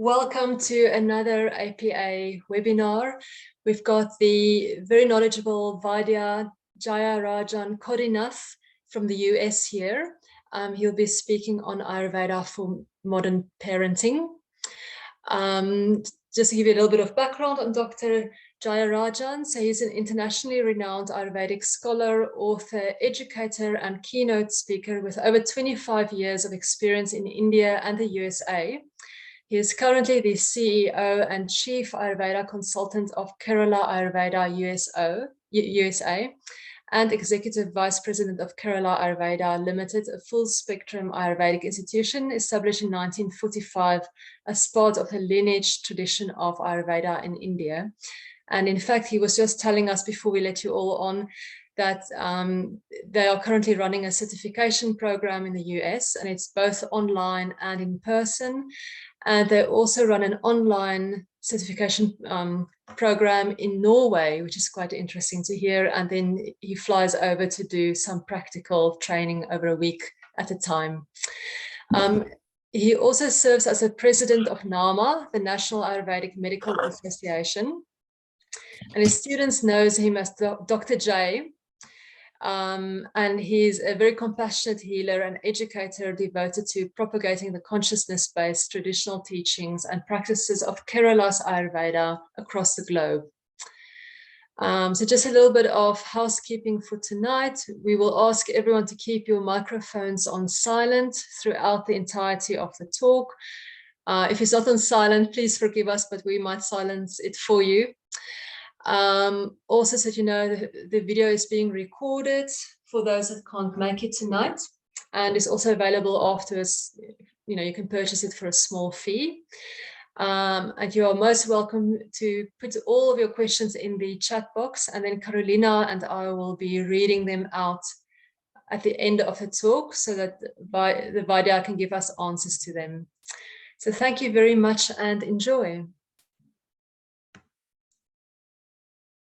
Welcome to another APA webinar. We've got the very knowledgeable Vaidya Jayarajan Kodikannath from the US here. He'll be speaking on Ayurveda for modern parenting. Just to give you a little bit of background on Dr. Jayarajan, so he's an internationally renowned Ayurvedic scholar, author, educator, and keynote speaker with over 25 years of experience in India and the USA. He is currently the CEO and Chief Ayurveda Consultant of Kerala Ayurveda USA and Executive Vice President of Kerala Ayurveda Limited, a full-spectrum Ayurvedic institution established in 1945 as part of the lineage tradition of Ayurveda in India. And in fact, he was just telling us before we let you all on that they are currently running a certification program in the US, and it's both online and in person. And they also run an online certification program in Norway, which is quite interesting to hear. And then he flies over to do some practical training over a week at a time. He also serves as a president of NAMA, the National Ayurvedic Medical Association. And his students know him as Dr. J. And he's a very compassionate healer and educator devoted to propagating the consciousness-based traditional teachings and practices of Kerala's Ayurveda across the globe. So just a little bit of housekeeping for tonight. We will ask everyone to keep your microphones on silent throughout the entirety of the talk. If it's not on silent, please forgive us, but we might silence it for you. Also, so that you know, the video is being recorded for those that can't make it tonight, and is also available afterwards. You know, you can purchase it for a small fee. And you are most welcome to put all of your questions in the chat box, and then Carolina and I will be reading them out at the end of the talk so that the Vaidya can give us answers to them. So thank you very much and enjoy.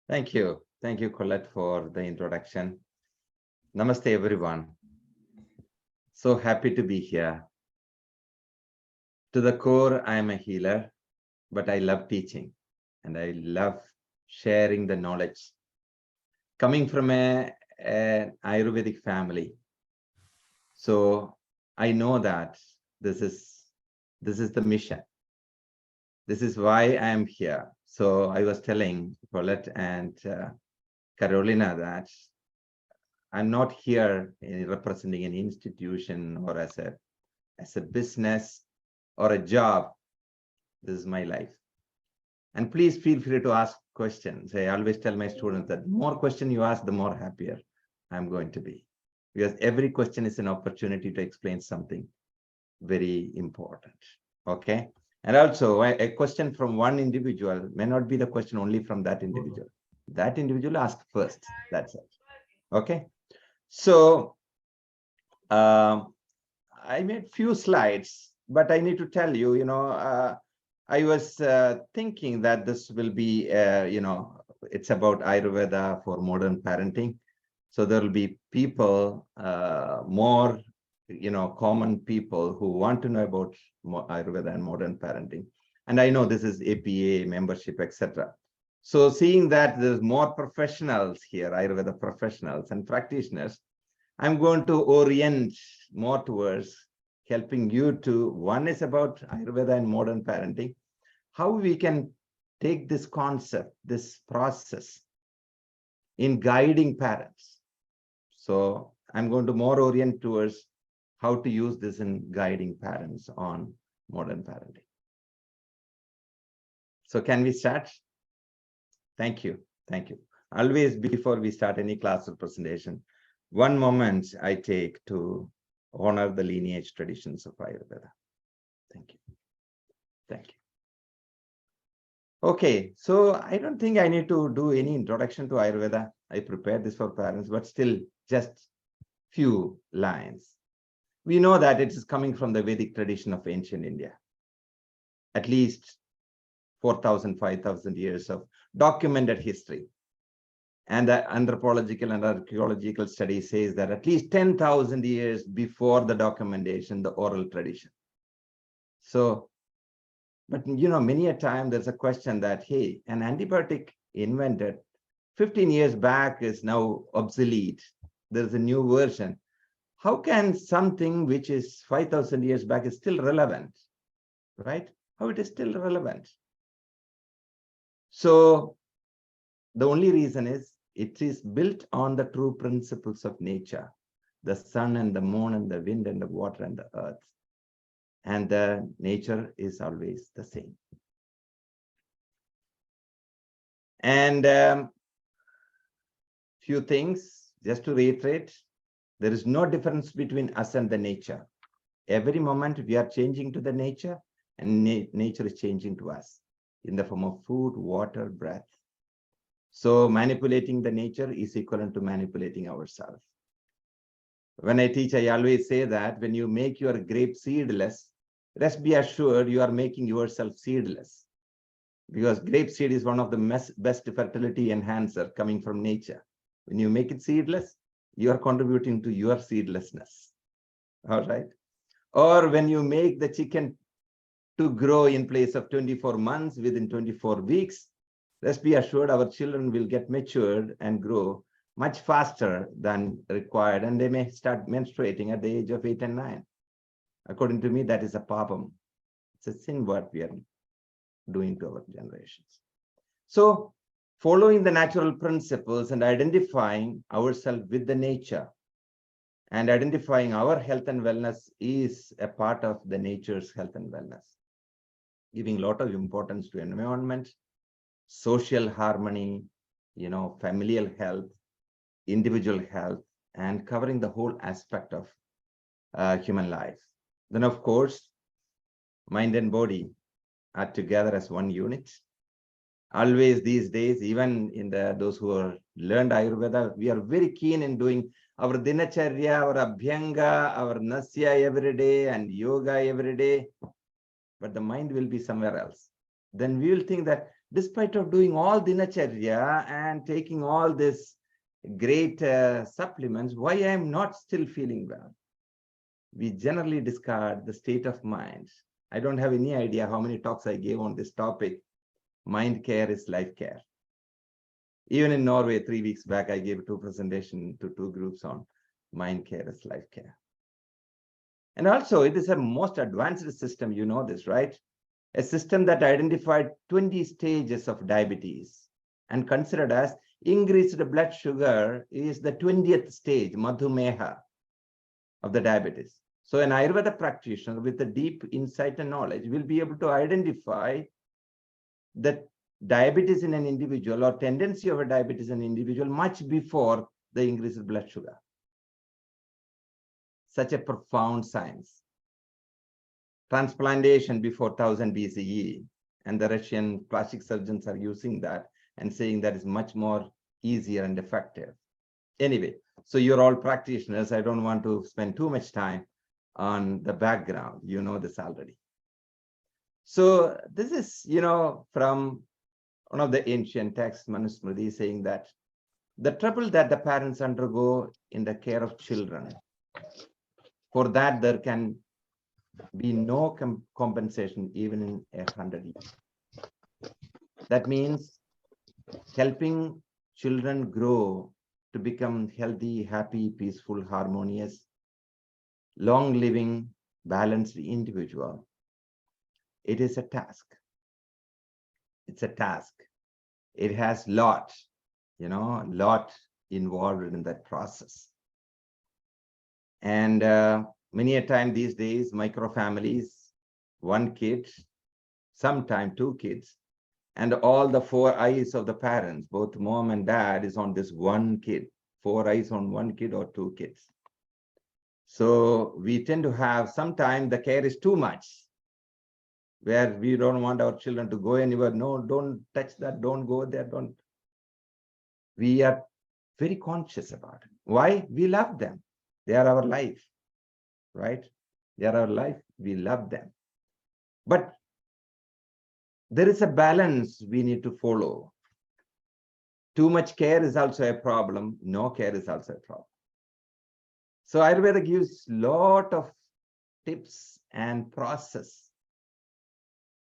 Thank you. Thank you, Colette, for the introduction. Namaste, everyone. So happy to be here. To the core, I am a healer, but I love teaching and I love sharing the knowledge. Coming from an Ayurvedic family, so I know that this is the mission. This is why I am here. So I was telling Colette and Carolina that I'm not here representing an institution or as a business or a job. This is my life. And please feel free to ask questions. I always tell my students that the more questions you ask, the more happier I'm going to be. Because every question is an opportunity to explain something very important. Okay? And also, a question from one individual may not be the question only from that individual. That individual asked first. That's it. Okay. So I made few slides, but I need to tell you, I was thinking that this will be, it's about Ayurveda for modern parenting. So there will be people, more common people who want to know about Ayurveda and modern parenting. And I know this is APA membership, etc. So seeing that there's more professionals here, Ayurveda professionals and practitioners, I'm going to orient more towards helping you to, one is about Ayurveda and modern parenting, how we can take this concept, this process in guiding parents. So I'm going to more orient towards how to use this in guiding parents on modern parenting. So can we start? Thank you. Thank you. Always before we start any class or presentation, one moment I take to honor the lineage traditions of Ayurveda. Thank you. Thank you. Okay, so I don't think I need to do any introduction to Ayurveda. I prepared this for parents, but still just few lines. We know that it is coming from the Vedic tradition of ancient India. At least 4,000, 5,000 years of documented history. And the anthropological and archaeological study says that at least 10,000 years before the documentation, the oral tradition. So But many a time there's a question that, hey, an antibiotic invented 15 years back is now obsolete. There's a new version. How can something which is 5,000 years back is still relevant, right? How it is still relevant? So the only reason is it is built on the true principles of nature, the sun and the moon and the wind and the water and the earth. And the nature is always the same. And few things, just to reiterate, there is no difference between us and the nature. Every moment we are changing to the nature, and nature is changing to us in the form of food, water, breath. So manipulating the nature is equivalent to manipulating ourselves. When I teach, I always say that when you make your grape seedless, rest be assured you are making yourself seedless, because grape seed is one of the best fertility enhancer coming from nature. When you make it seedless, you are contributing to your seedlessness. All right. Or when you make the chicken to grow in place of 24 months within 24 weeks, let's be assured our children will get matured and grow much faster than required, and they may start menstruating at the age of 8 and 9. According to me, that is a papam. It's a sin what we are doing to our generations. So following the natural principles and identifying ourselves with the nature and identifying our health and wellness is a part of the nature's health and wellness, giving a lot of importance to environment, social harmony, familial health, individual health, and covering the whole aspect of human life. Then, of course, mind and body are together as one unit. Always these days, even in those who are learned Ayurveda, we are very keen in doing our dinacharya, our abhyanga, our nasya every day and yoga every day. But the mind will be somewhere else. Then we will think that despite of doing all dinacharya and taking all this great supplements, why I am not still feeling well? We generally discard the state of mind. I don't have any idea how many talks I gave on this topic. Mind care is life care. Even in Norway, 3 weeks back, I gave 2 presentations to 2 groups on mind care is life care. And also, it is a most advanced system, you know this, right? A system that identified 20 stages of diabetes and considered as increased blood sugar is the 20th stage, madhumeha, of the diabetes. So an Ayurveda practitioner with a deep insight and knowledge will be able to identify the diabetes in an individual or tendency of a diabetes in an individual much before the increased blood sugar. Such a profound science. Transplantation before 1000 BCE, and the Russian plastic surgeons are using that and saying that is much more easier and effective. Anyway, so you're all practitioners. I don't want to spend too much time on the background. You know this already. So this is, from one of the ancient texts, Manusmriti, saying that the trouble that the parents undergo in the care of children, for that there can be no compensation even in 100 years. That means helping children grow to become healthy, happy, peaceful, harmonious, long-living, balanced individual. It is a task. It's a task. It has lot involved in that process. And many a time these days, micro families, 1 kid, sometime 2 kids, and all the 4 eyes of the parents, both mom and dad, is on this 1 kid, 4 eyes on 1 kid or 2 kids. So we tend to have, sometimes the care is too much, where we don't want our children to go anywhere. No, don't touch that, don't go there, don't. We are very conscious about it. Why? We love them. They are our life, right? They are our life. We love them. But there is a balance we need to follow. Too much care is also a problem. No care is also a problem. So Ayurveda gives a lot of tips and process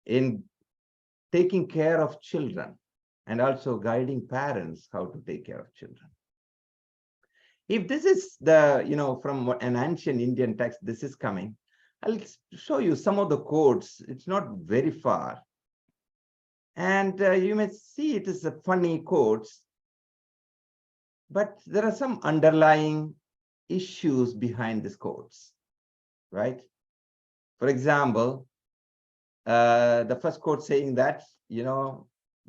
in taking care of children and also guiding parents how to take care of children. If this is the, from an ancient Indian text, this is coming, I'll show you some of the quotes. It's not very far. And you may see it is a funny quotes, but there are some underlying issues behind these quotes, right? For example, the first quote saying that,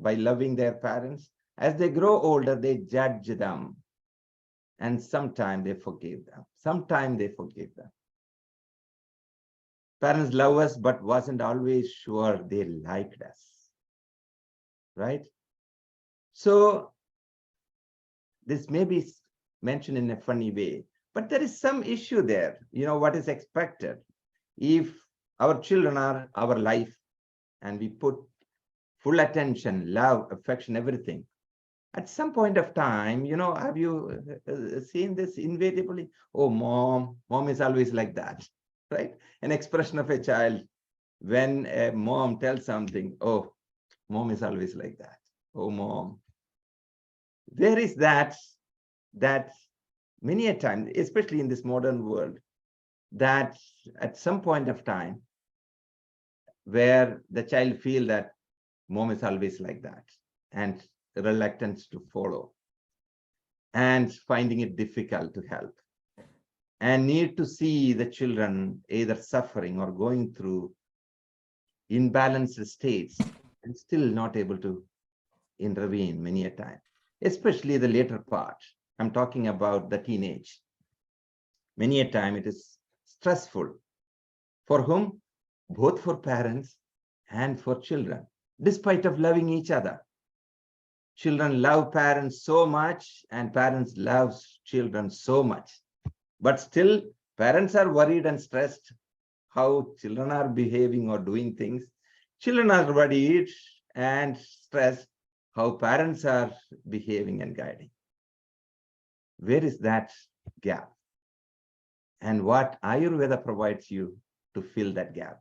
by loving their parents, as they grow older, they judge them. And sometimes they forgive them. Sometimes they forgive them. Parents love us, but wasn't always sure they liked us, right? So this may be mentioned in a funny way, but there is some issue there. What is expected? If our children are our life and we put full attention, love, affection, everything, at some point of time, have you seen this invariably? Oh, mom is always like that, right? An expression of a child when a mom tells something, oh, mom is always like that. Oh, mom. There is that many a time, especially in this modern world, that at some point of time where the child feel that mom is always like that and reluctance to follow and finding it difficult to help and need to see the children either suffering or going through imbalanced states and still not able to intervene many a time, especially the later part. I'm talking about the teenage. Many a time it is stressful. For whom? Both for parents and for children, despite of loving each other. Children love parents so much and parents love children so much. But still, parents are worried and stressed how children are behaving or doing things. Children are worried and stressed how parents are behaving and guiding. Where is that gap? And what Ayurveda provides you to fill that gap?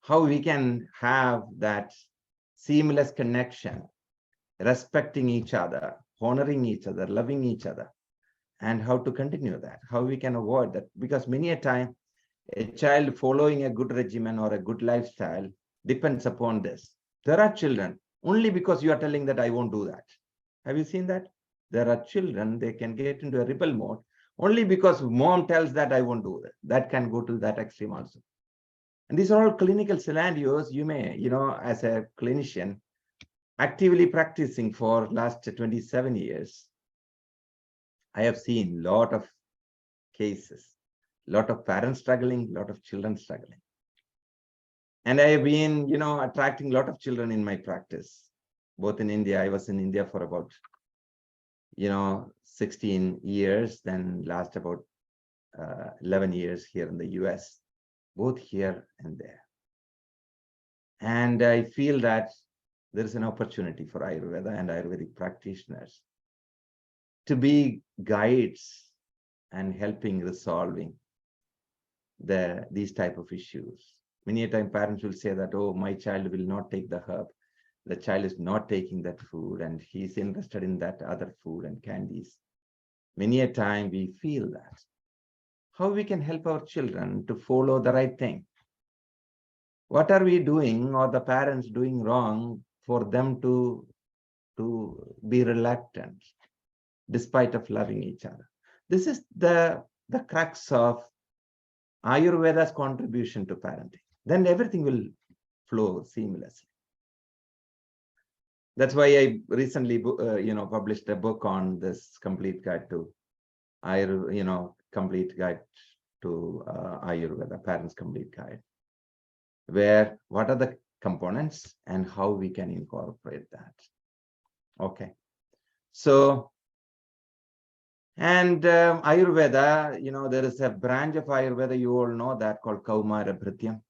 How we can have that seamless connection, respecting each other, honoring each other, loving each other, and how to continue that, how we can avoid that. Because many a time, a child following a good regimen or a good lifestyle depends upon this. There are children, only because you are telling that I won't do that. Have you seen that? There are children, they can get into a rebel mode, only because mom tells that I won't do that. That can go to that extreme also. And these are all clinical scenarios you may, as a clinician, actively practicing for last 27 years. I have seen a lot of cases, a lot of parents struggling, a lot of children struggling. And I have been, attracting a lot of children in my practice, both in India. I was in India for about, 16 years, then last about 11 years here in the US, both here and there. And I feel that there is an opportunity for Ayurveda and Ayurvedic practitioners to be guides and helping resolving these type of issues. Many a time parents will say that, oh, my child will not take the herb. The child is not taking that food and he's interested in that other food and candies. Many a time we feel that. How we can help our children to follow the right thing? What are we doing or the parents doing wrong for them to be reluctant despite of loving each other? This is the crux of Ayurveda's contribution to parenting. Then everything will flow seamlessly. That's why I recently, published a book on this complete guide to complete guide to Ayurveda, Parents Complete Guide, where what are the components and how we can incorporate that. Okay, so and Ayurveda, there is a branch of Ayurveda, you all know that, called Kaumara Bhrityam.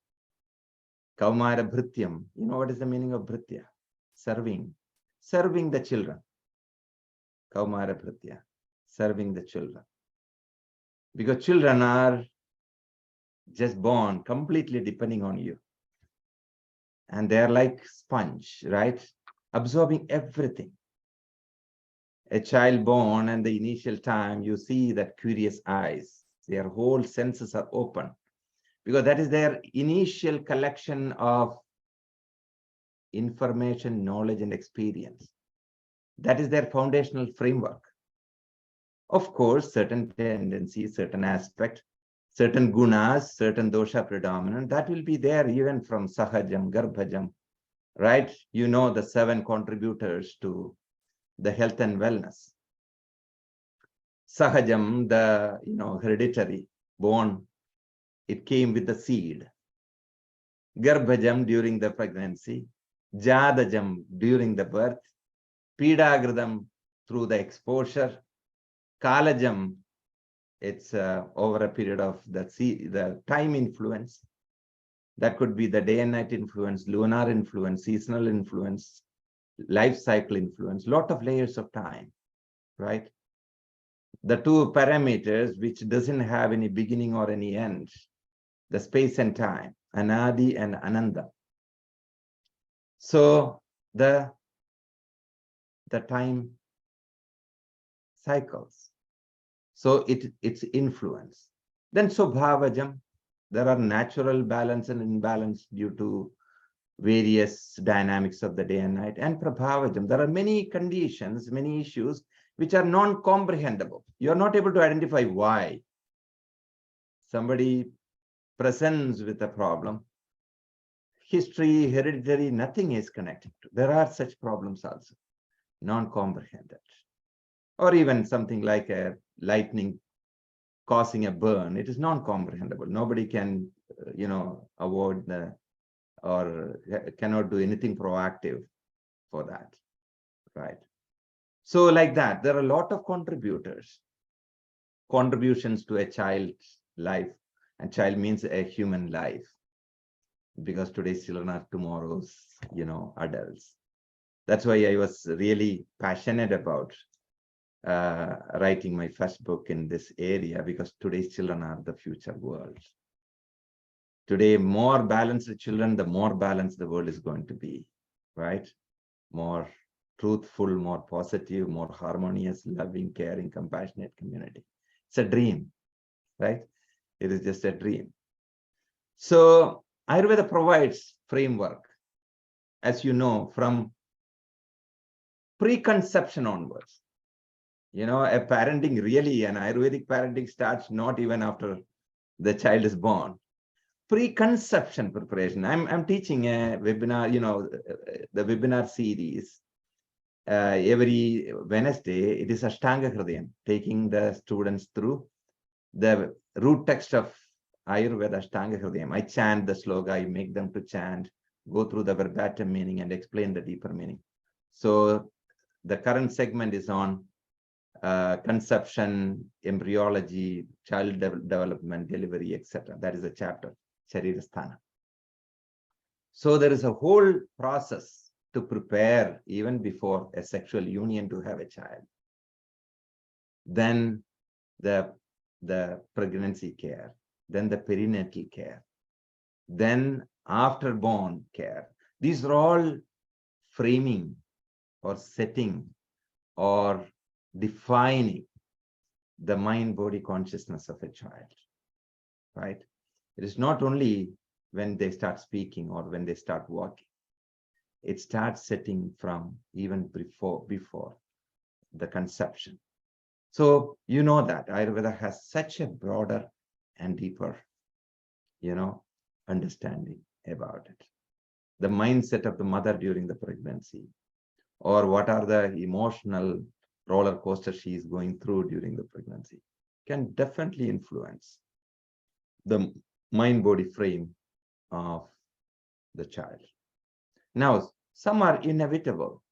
Kaumara Bhrityam, what is the meaning of Bhritya? Serving the children. Kaumara Bhritya, serving the children. Because children are just born completely depending on you. and they're like sponge, right? Absorbing everything. A child born and the initial time, you see that curious eyes, their whole senses are open because that is their initial collection of information, knowledge, and experience. That is their foundational framework. Of course, certain tendencies, certain aspect, certain gunas, certain dosha predominant, that will be there even from sahajam, garbhajam, right? You know the 7 contributors to the health and wellness. Sahajam, the hereditary, born, it came with the seed. Garbhajam during the pregnancy, Jadajam during the birth, Pidagradam through the exposure, Kalajam, it's over a period of the time influence. That could be the day and night influence, lunar influence, seasonal influence, life cycle influence, lot of layers of time, right? The 2 parameters which doesn't have any beginning or any end, the space and time, Anadi and Ananda. So the time cycles. So it's influence. Then Swabhavajam, there are natural balance and imbalance due to various dynamics of the day and night. And Prabhavajam, there are many conditions, many issues which are non-comprehensible. You're not able to identify why. Somebody presents with a problem. History, hereditary, nothing is connected to. There are such problems also, non-comprehended. Or even something like a lightning causing a burn. It is non-comprehensible. Nobody can, avoid or cannot do anything proactive for that, right? So like that, there are a lot of contributors, contributions to a child's life, and child means a human life, because today's children are tomorrow's, adults. That's why I was really passionate about writing my first book in this area, because today's children are the future world. Today, more balanced children, the more balanced the world is going to be, right? More truthful, more positive, more harmonious, loving, caring, compassionate community. It's a dream, right? It is just a dream. So Ayurveda provides framework, as you know, from preconception onwards. A parenting, really, an Ayurvedic parenting starts not even after the child is born. Preconception preparation. I'm teaching a webinar, the webinar series. Every Wednesday, it is Ashtanga Hridayam, taking the students through the root text of Ayurveda Ashtanga Hridayam. I chant the sloga, I make them to chant, go through the verbatim meaning and explain the deeper meaning. So the current segment is on conception, embryology, child development, delivery, etc. That is a chapter, Sharirasthana. So there is a whole process to prepare even before a sexual union to have a child. Then the pregnancy care, then the perinatal care, then after born care. These are all framing or setting or defining the mind, body, consciousness of a child, right? It is not only when they start speaking or when they start walking. It starts setting from even before the conception. So you know that Ayurveda has such a broader and deeper, understanding about it. The mindset of the mother during the pregnancy, or what are the emotional roller coaster she is going through during the pregnancy, can definitely influence the mind-body frame of the child. Now, some are inevitable.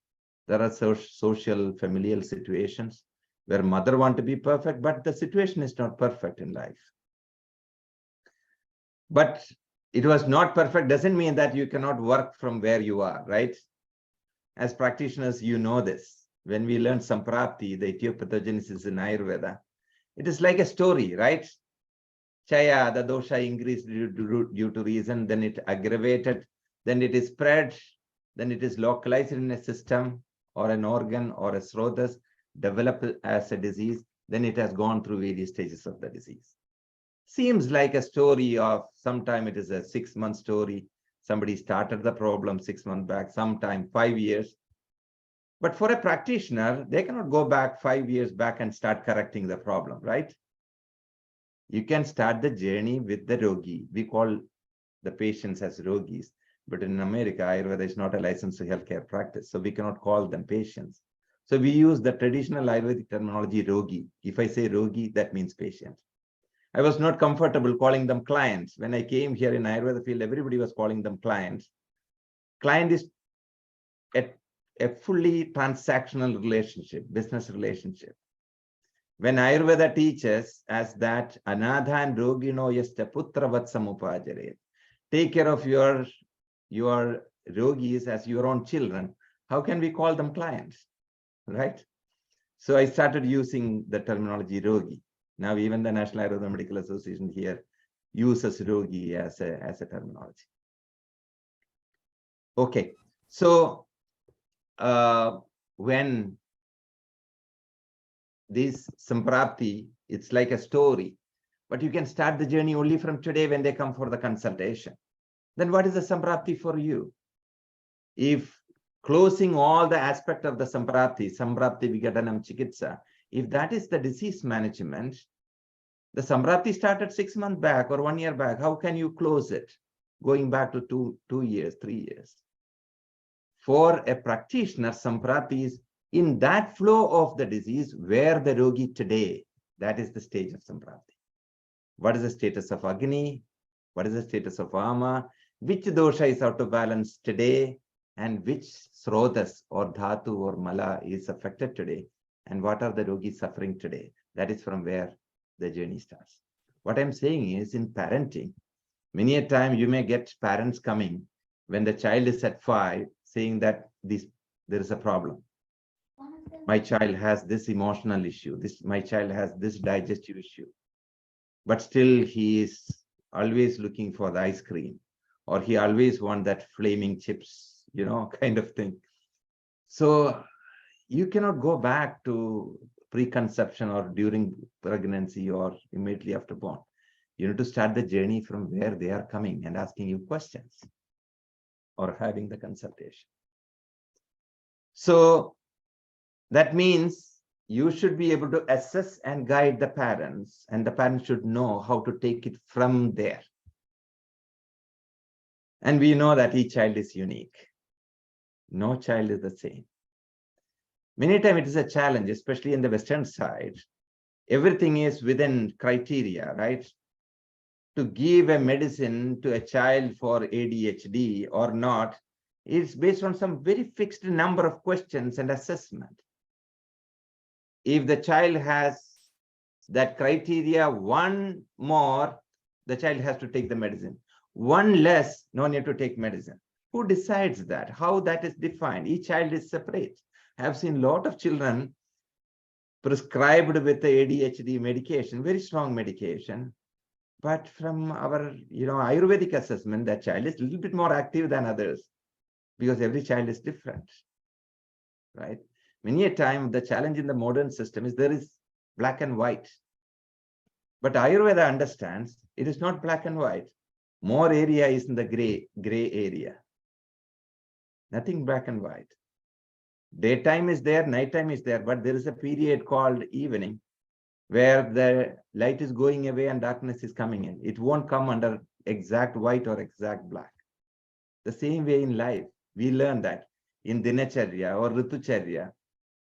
There are social, familial situations where mother wants to be perfect, but the situation is not perfect in life. But it was not perfect doesn't mean that you cannot work from where you are, right? As practitioners, you know this. When we learn Samprapti, the etiopathogenesis in Ayurveda, it is like a story, right? Chaya, the dosha increased due to reason, then it aggravated, then it is spread, then it is localized in a system or an organ or a srotas, develop as a disease, then it has gone through various stages of the disease. Seems like a story of sometime it is a 6-month story. Somebody started the problem 6 months back, sometime 5 years. But for a practitioner, they cannot go back 5 years back and start correcting the problem, right? You can start the journey with the rogi. We call the patients as rogis, but in America, Ayurveda is not a licensed healthcare practice, so we cannot call them patients. So we use the traditional Ayurvedic terminology rogi. If I say rogi, that means patient. I was not comfortable calling them clients. When I came here in Ayurveda field, everybody was calling them clients. Client is a fully transactional relationship, business relationship. When Ayurveda teaches us that anadhan rogino yasta putra vatsamupajare, take care of your rogis as your own children, how can we call them clients, right? So I started using the terminology rogi. Now even the National Ayurveda Medical Association here uses rogi as a terminology. Okay, so when this samprapti, it's like a story, but you can start the journey only from today when they come for the consultation. Then what is the samprapti for you? If closing all the aspect of the samprapti vigadanam chikitsa, if that is the disease management, the samprapti started 6 months back or 1 year back, how can you close it? Going back to 2 years, 3 years. For a practitioner, samprapti is in that flow of the disease where the rogi today, that is the stage of samprapti. What is the status of Agni? What is the status of Ama? Which dosha is out of balance today? And which srotas or dhatu or mala is affected today? And what are the rogis suffering today? That is from where the journey starts. What I'm saying is in parenting, many a time you may get parents coming when the child is at 5 saying that there is a problem. My child has this emotional issue. My child has this digestive issue. But still he is always looking for the ice cream, or he always wants that flaming chips, kind of thing. So you cannot go back to preconception or during pregnancy or immediately after born. You need to start the journey from where they are coming and asking you questions or having the consultation. So that means you should be able to assess and guide the parents, and the parents should know how to take it from there. And we know that each child is unique. No child is the same. Many times it is a challenge, especially in the Western side. Everything is within criteria, right? To give a medicine to a child for ADHD or not, is based on some very fixed number of questions and assessment. If the child has that criteria, one more, the child has to take the medicine. One less, no need to take medicine. Who decides that? How that is defined? Each child is separate. I have seen a lot of children prescribed with the ADHD medication, very strong medication. But from our Ayurvedic assessment, that child is a little bit more active than others because every child is different, right? Many a time, the challenge in the modern system is there is black and white. But Ayurveda understands it is not black and white. More area is in the gray area. Nothing black and white. Daytime is there, nighttime is there, but there is a period called evening where the light is going away and darkness is coming in. It won't come under exact white or exact black. The same way in life, we learn that in Dinacharya or Ritucharya,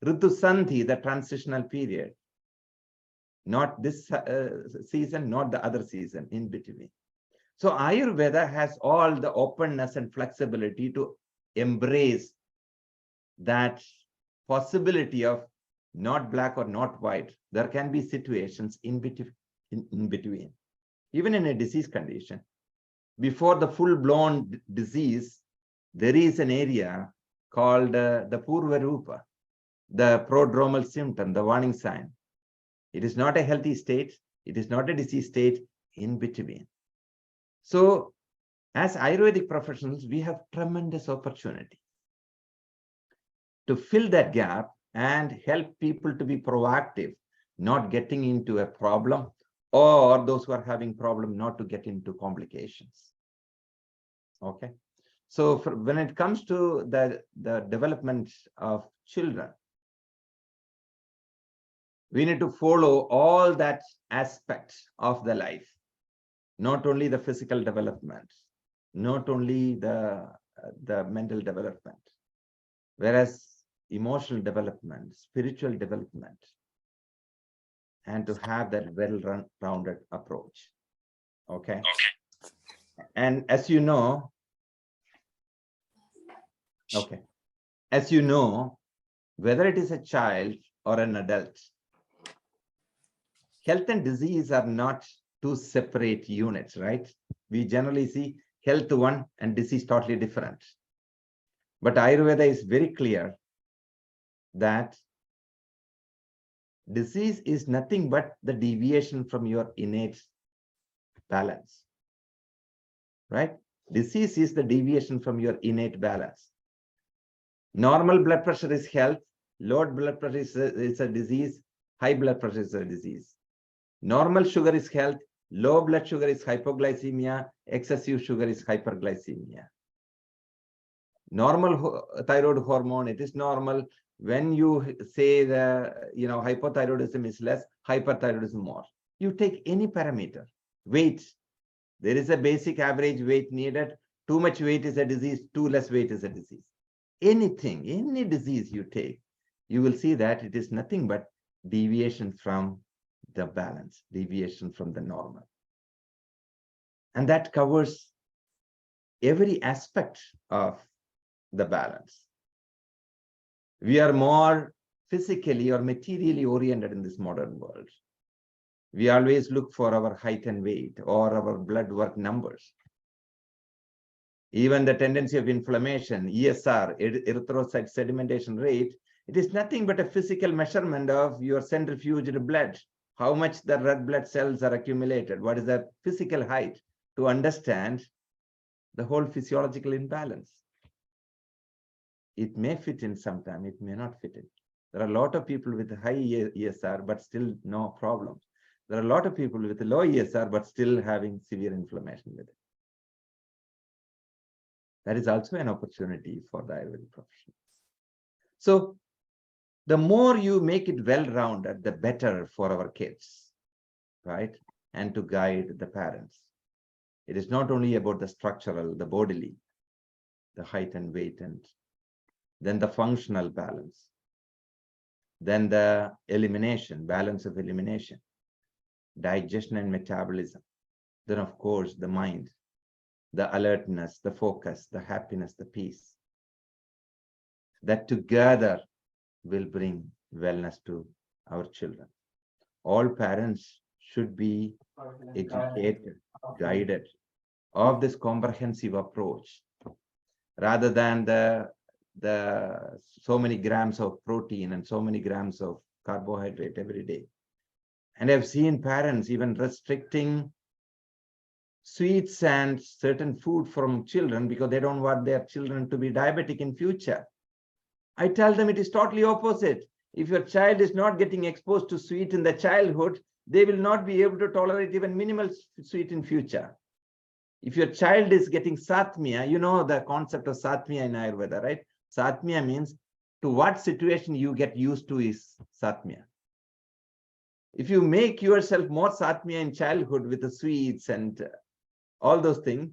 Ritu Sandhi, the transitional period, not this season, not the other season, in between. So Ayurveda has all the openness and flexibility to embrace that possibility of not black or not white. There can be situations in between. Even in a disease condition, before the full-blown disease, there is an area called the Purva Rupa, the prodromal symptom, the warning sign. It is not a healthy state. It is not a disease state, in between. So As Ayurvedic professionals, we have tremendous opportunity to fill that gap and help people to be proactive, not getting into a problem, or those who are having problem not to get into complications. Okay. So when it comes to the development of children, we need to follow all that aspects of the life, not only the physical development, not only the mental development, whereas emotional development, spiritual development, and to have that well-rounded approach. Okay. And as you know, whether it is a child or an adult, health and disease are not two separate units, right? We generally see health one and disease totally different. But Ayurveda is very clear that disease is nothing but the deviation from your innate balance, right? Disease is the deviation from your innate balance. Normal blood pressure is health, low blood pressure is a disease, high blood pressure is a disease. Normal sugar is health, low blood sugar is hypoglycemia, excessive sugar is hyperglycemia. Normal thyroid hormone, it is normal. When you say the hypothyroidism is less, hyperthyroidism more. You take any parameter, weight, there is a basic average weight needed. Too much weight is a disease, too less weight is a disease. Anything, any disease you take, you will see that it is nothing but deviation from the balance, deviation from the normal. And that covers every aspect of the balance. We are more physically or materially oriented in this modern world. We always look for our height and weight or our blood work numbers. Even the tendency of inflammation, ESR, erythrocyte sedimentation rate, it is nothing but a physical measurement of your centrifuged blood, how much the red blood cells are accumulated, what is the physical height, to understand the whole physiological imbalance. It may fit in sometime, it may not fit in. There are a lot of people with high ESR, but still no problems. There are a lot of people with low ESR, but still having severe inflammation with it. That is also an opportunity for the Ayurvedic professionals. So the more you make it well-rounded, the better for our kids, right? And to guide the parents. It is not only about the structural, the bodily, the height and weight, and then the functional balance, then the elimination, balance of elimination, digestion and metabolism, then of course the mind, the alertness, the focus, the happiness, the peace. That together will bring wellness to our children. All parents should be educated, guided of this comprehensive approach, rather than the so many grams of protein and so many grams of carbohydrate every day. And I've seen parents even restricting sweets and certain food from children because they don't want their children to be diabetic in future. I tell them it is totally opposite. If your child is not getting exposed to sweet in the childhood, they will not be able to tolerate even minimal sweet in future. If your child is getting satmia, you know the concept of satmia in Ayurveda, right? Satmia means to what situation you get used to is satmia. If you make yourself more satmia in childhood with the sweets and all those things,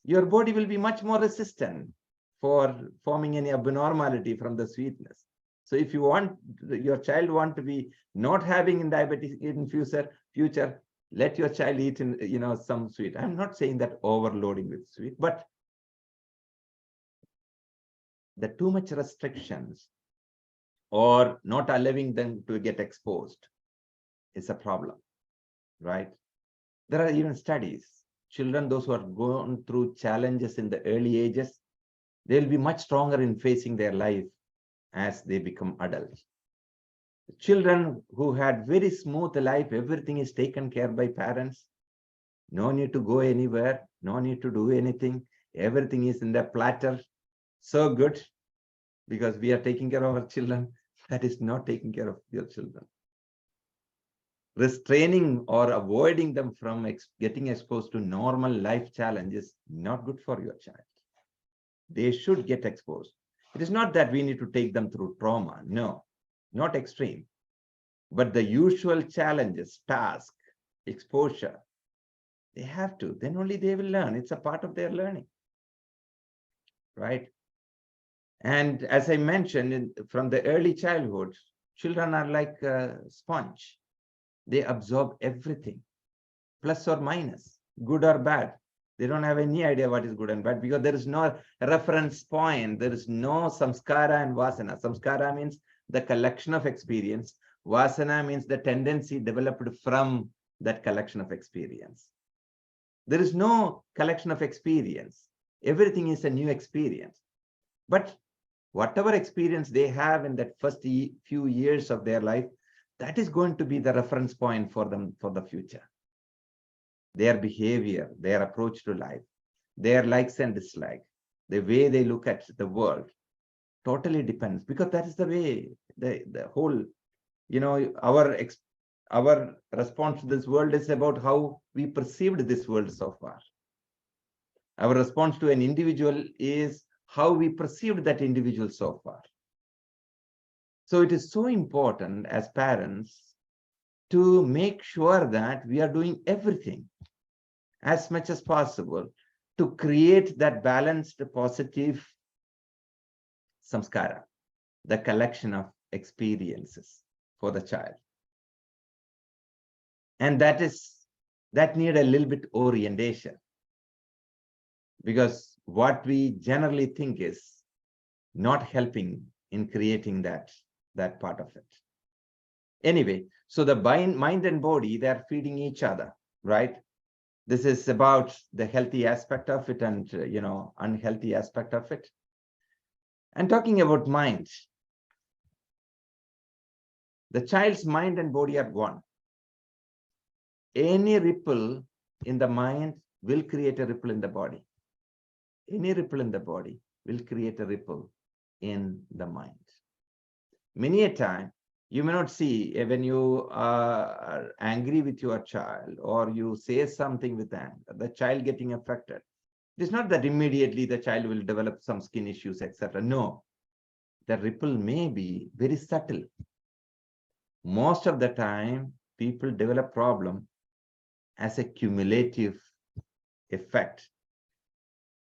your body will be much more resistant for forming any abnormality from the sweetness. So if you want your child to be not having diabetes in future, let your child eat in some sweet. I'm not saying that overloading with sweet, but the too much restrictions or not allowing them to get exposed is a problem, right? There are even studies. Children, those who are going through challenges in the early ages, they'll be much stronger in facing their life as they become adults. Children who had very smooth life, everything is taken care by parents, No need to go anywhere. No need to do anything. Everything is in the platter. So good, because we are taking care of our children. That is not taking care of your children. Restraining or avoiding them from getting exposed to normal life challenges is not good for your child. They should get exposed. It is not that we need to take them through trauma. No, not extreme. But the usual challenges, task, exposure, they have to. Then only they will learn. It's a part of their learning, right? And as I mentioned, from the early childhood, children are like a sponge. They absorb everything, plus or minus, good or bad. They don't have any idea what is good and bad because there is no reference point. There is no samskara and vasana. Samskara means the collection of experience. Vasana means the tendency developed from that collection of experience. There is no collection of experience. Everything is a new experience. But whatever experience they have in that first few years of their life, that is going to be the reference point for them for the future. Their behavior, their approach to life, their likes and dislikes, the way they look at the world, totally depends, because that is the way the whole, our response to this world is about how we perceived this world so far. Our response to an individual is how we perceived that individual so far. So it is so important as parents to make sure that we are doing everything as much as possible to create that balanced, positive samskara, the collection of experiences for the child. And that need a little bit orientation, because what we generally think is not helping in creating that part of it. Anyway, so the mind and body, they're feeding each other, right? This is about the healthy aspect of it and, unhealthy aspect of it. And talking about mind, the child's mind and body are one. Any ripple in the mind will create a ripple in the body. Any ripple in the body will create a ripple in the mind. Many a time, you may not see when you are angry with your child or you say something with anger, the child getting affected. It is not that immediately the child will develop some skin issues, etc. No, the ripple may be very subtle. Most of the time, people develop problem as a cumulative effect.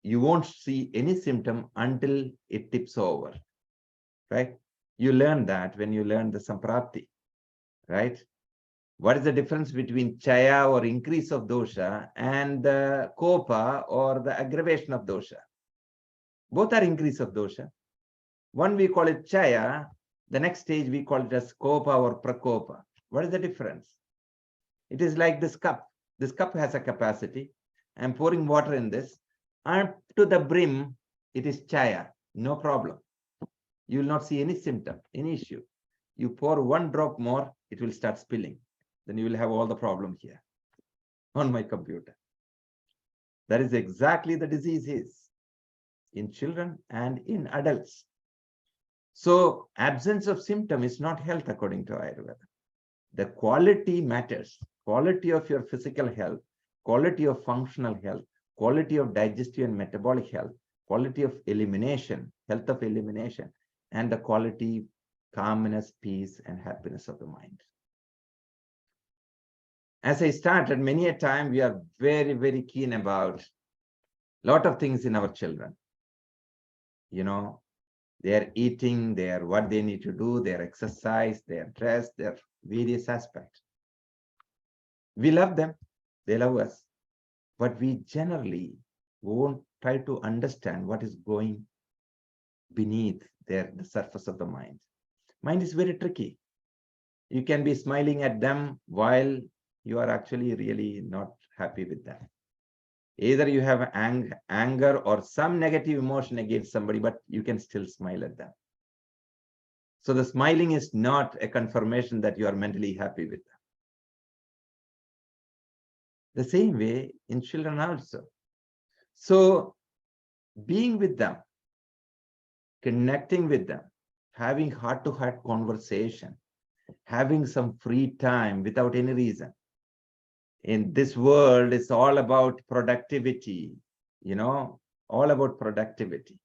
You won't see any symptom until it tips over, right? You learn that when you learn the samprapti, right? What is the difference between chaya or increase of dosha and the kopa or the aggravation of dosha? Both are increase of dosha. One we call it chaya, the next stage we call it as kopa or prakopa. What is the difference? It is like this cup. This cup has a capacity. I'm pouring water in this. Up to the brim, it is chaya, no problem. You will not see any symptom, any issue. You pour one drop more, it will start spilling. Then you will have all the problem here on my computer. That is exactly the disease is in children and in adults. So absence of symptom is not health according to Ayurveda. The quality matters. Quality of your physical health, quality of functional health, quality of digestive and metabolic health, quality of elimination, health of elimination, and the quality, calmness, peace, and happiness of the mind. As I started, many a time we are very, very keen about a lot of things in our children. Their eating, their what they need to do, their exercise, their dress, their various aspects. We love them, they love us, but we generally won't try to understand what is going beneath the surface of the mind. Mind is very tricky. You can be smiling at them while you are actually really not happy with them. Either you have anger or some negative emotion against somebody, but you can still smile at them. So the smiling is not a confirmation that you are mentally happy with them. The same way in children also. So being with them, connecting with them, having heart-to-heart conversation, having some free time without any reason. In this world, it's all about productivity, all about productivity.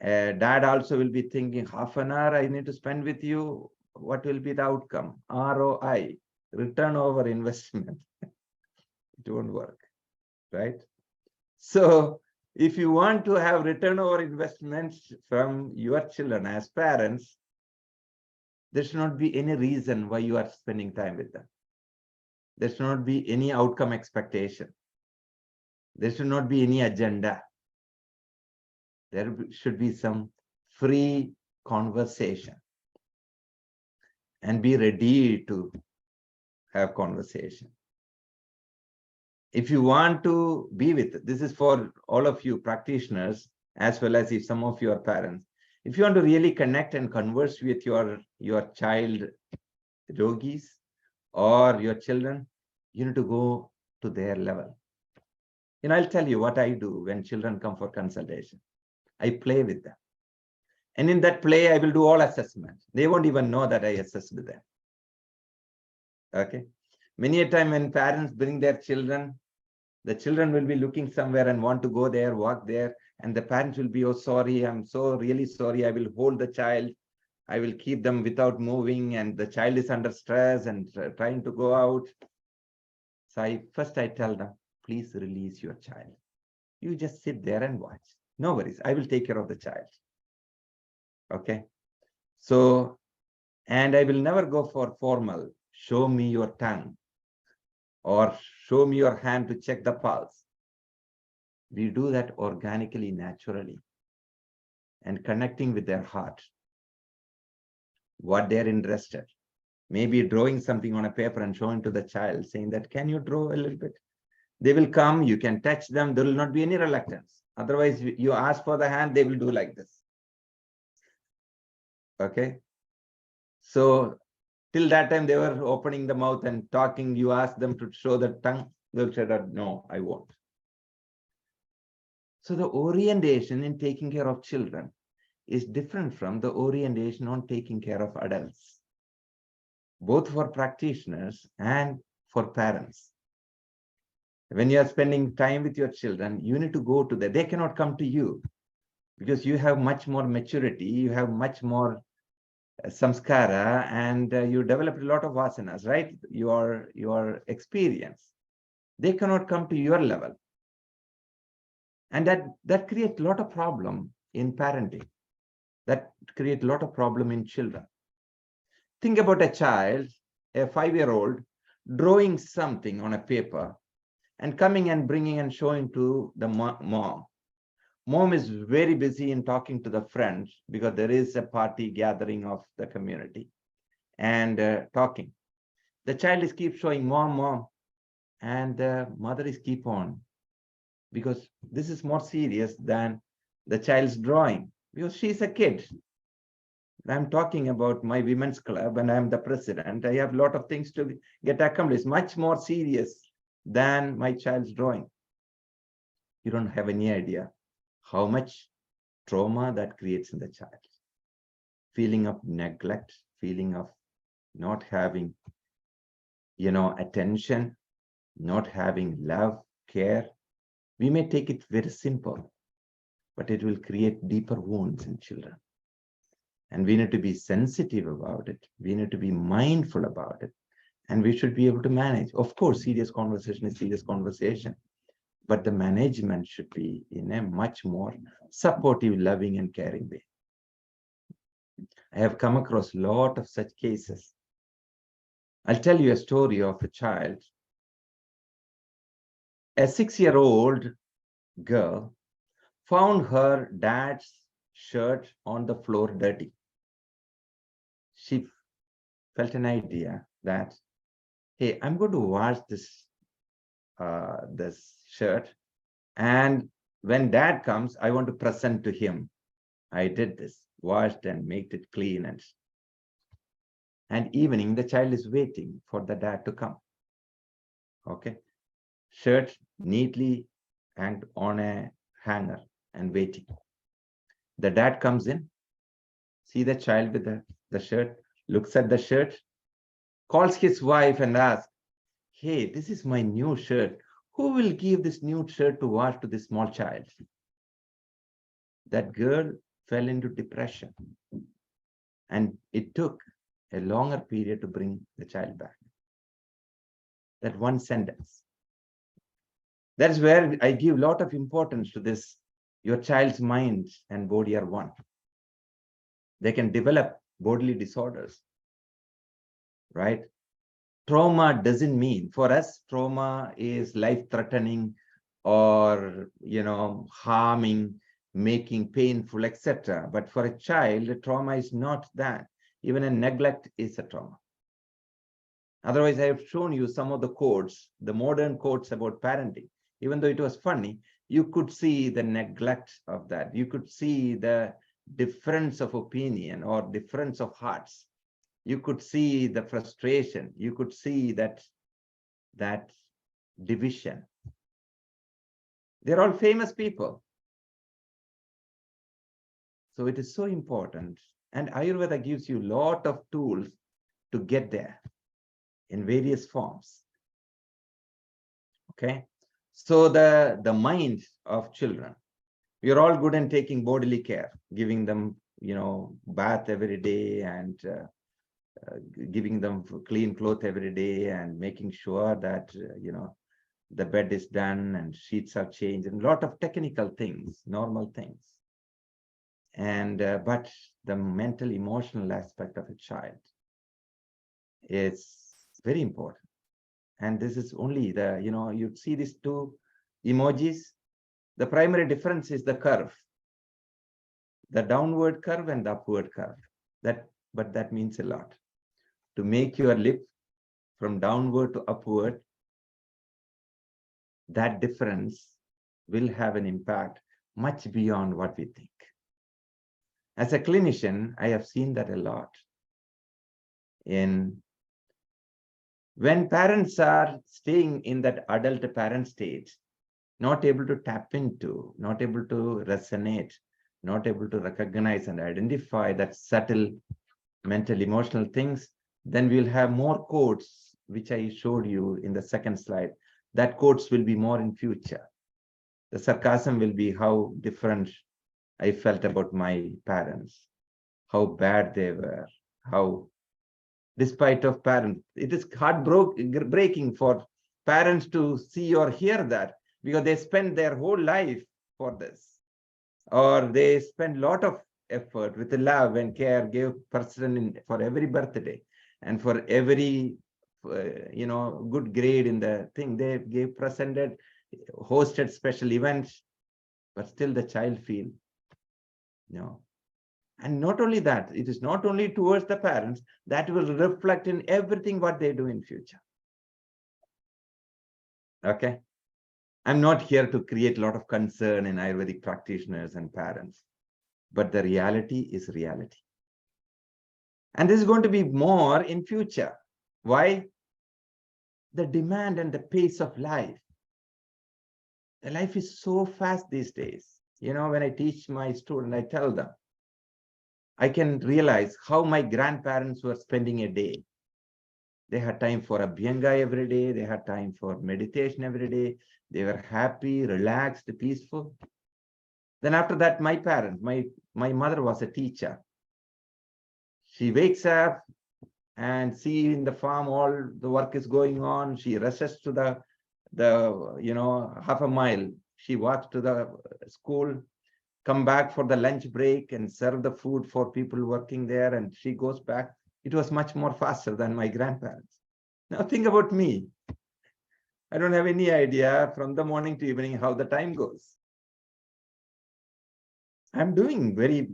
Dad also will be thinking, half an hour I need to spend with you. What will be the outcome? ROI, return over investment. It won't work, right? So if you want to have return over investments from your children as parents, there should not be any reason why you are spending time with them. There should not be any outcome expectation. There should not be any agenda. There should be some free conversation, and be ready to have conversation. If you want to be with, this is for all of you practitioners, as well as if some of your parents, if you want to really connect and converse with your child yogis or your children, you need to go to their level. I'll tell you what I do when children come for consultation. I play with them. And in that play, I will do all assessments. They won't even know that I assessed them. Okay. Many a time when parents bring their children, the children will be looking somewhere and want to go there, walk there. And the parents will be, oh, sorry, I'm so really sorry. I will hold the child. I will keep them without moving. And the child is under stress and trying to go out. So first I tell them, please release your child. You just sit there and watch. No worries. I will take care of the child. Okay. So, and I will never go for formal, show me your tongue or show me your hand to check the pulse. We do that organically, naturally, and connecting with their heart, what they're interested. Maybe drawing something on a paper and showing to the child, saying that, can you draw a little bit? They will come, you can touch them, there will not be any reluctance. Otherwise, you ask for the hand, they will do like this. Okay. So till that time, they were opening the mouth and talking. You ask them to show the tongue, they'll say that, no, I won't. So the orientation in taking care of children is different from the orientation on taking care of adults, both for practitioners and for parents. When you are spending time with your children, you need to go to them. They cannot come to you because you have much more maturity, you have much more samskara, and you developed a lot of vasanas, right? Your experience. They cannot come to your level. And that creates a lot of problem in parenting. That creates a lot of problem in children. Think about a child, a 5-year-old, drawing something on a paper and coming and bringing and showing to the mom. Mom is very busy in talking to the friends because there is a party gathering of the community and talking. The child is keep showing mom, mom, and the mother is keep on, because this is more serious than the child's drawing, because she's a kid. I'm talking about my women's club and I'm the president. I have a lot of things to get accomplished, much more serious than my child's drawing. You don't have any idea how much trauma that creates in the child. Feeling of neglect, feeling of not having, attention, not having love, care. We may take it very simple, but it will create deeper wounds in children. And we need to be sensitive about it. We need to be mindful about it. And we should be able to manage. Of course, serious conversation is serious conversation, but the management should be in a much more supportive, loving, and caring way. I have come across a lot of such cases. I'll tell you a story of a child. A 6-year-old girl found her dad's shirt on the floor dirty. She felt an idea that, hey, I'm going to wash this shirt, and when dad comes, I want to present to him. I did this, washed and made it clean, and evening the child is waiting for the dad to come. Okay, shirt neatly hanged on a hanger and waiting. The dad comes in, see the child with the shirt, looks at the shirt, calls his wife and asks, hey, this is my new shirt. Who will give this new shirt to wash to this small child? That girl fell into depression. And it took a longer period to bring the child back. That one sentence. That is where I give a lot of importance to this. Your child's mind and body are one. They can develop bodily disorders, right? Trauma doesn't mean, for us, trauma is life-threatening or, harming, making painful, etc. But for a child, trauma is not that. Even a neglect is a trauma. Otherwise, I have shown you some of the quotes, the modern quotes about parenting. Even though it was funny, you could see the neglect of that. You could see the difference of opinion or difference of hearts. You could see the frustration. You could see that division. They're all famous people. So it is so important. And Ayurveda gives you a lot of tools to get there in various forms. Okay. So the mind of children, we are all good in taking bodily care, giving them, bath every day and giving them clean clothes every day and making sure that, the bed is done and sheets are changed and a lot of technical things, normal things. And but the mental, emotional aspect of a child is very important. And this is only you see these two emojis. The primary difference is the curve, the downward curve and the upward curve. But that means a lot. To make your lip from downward to upward, that difference will have an impact much beyond what we think. As a clinician, I have seen that a lot. When parents are staying in that adult parent stage, not able to tap into, not able to resonate, not able to recognize and identify that subtle mental, emotional things, then we'll have more codes, which I showed you in the second slide. That codes will be more in future. The sarcasm will be how different I felt about my parents, how bad they were, how, despite of parents, it is heartbreaking for parents to see or hear that, because they spend their whole life for this, or they spend a lot of effort with love and care, gave person for every birthday and for every good grade in the thing, they gave, presented, hosted special events, but still the child feel, and not only that, it is not only towards the parents, that will reflect in everything what they do in future. Okay. I'm not here to create a lot of concern in Ayurvedic practitioners and parents, but the reality is reality. And this is going to be more in future. Why? The demand and the pace of life. The life is so fast these days. When I teach my students, I tell them, I can realize how my grandparents were spending a day. They had time for Abhyanga every day. They had time for meditation every day. They were happy, relaxed, peaceful. Then after that, my parents, my mother was a teacher. She wakes up and see in the farm all the work is going on. She rushes to the half a mile. She walks to the school, come back for the lunch break and serve the food for people working there, and she goes back. It was much more faster than my grandparents. Now think about me. I don't have any idea from the morning to evening how the time goes. I'm doing very,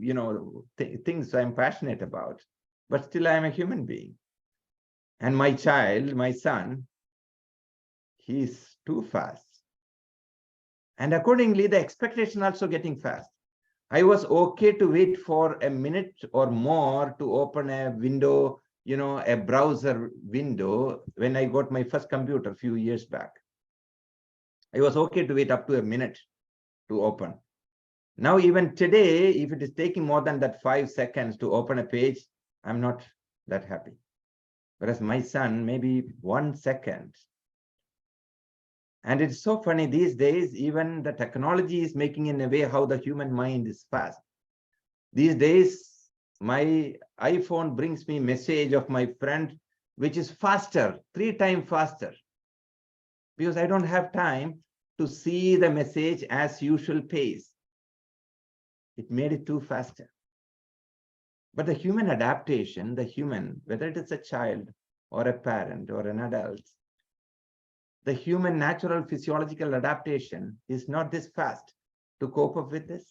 things I'm passionate about, but still I am a human being. And my child, my son, he's too fast. And accordingly, the expectation also getting fast. I was okay to wait for a minute or more to open a window, a browser window when I got my first computer a few years back. I was okay to wait up to a minute to open. Now, even today, if it is taking more than that 5 seconds to open a page, I'm not that happy. Whereas my son, maybe 1 second. And it's so funny these days, even the technology is making in a way how the human mind is fast. These days, my iPhone brings me message of my friend, which is faster, 3 times faster. Because I don't have time to see the message as usual pace. It made it too faster. But the human adaptation, the human, whether it is a child or a parent or an adult, the human natural physiological adaptation is not this fast to cope up with this.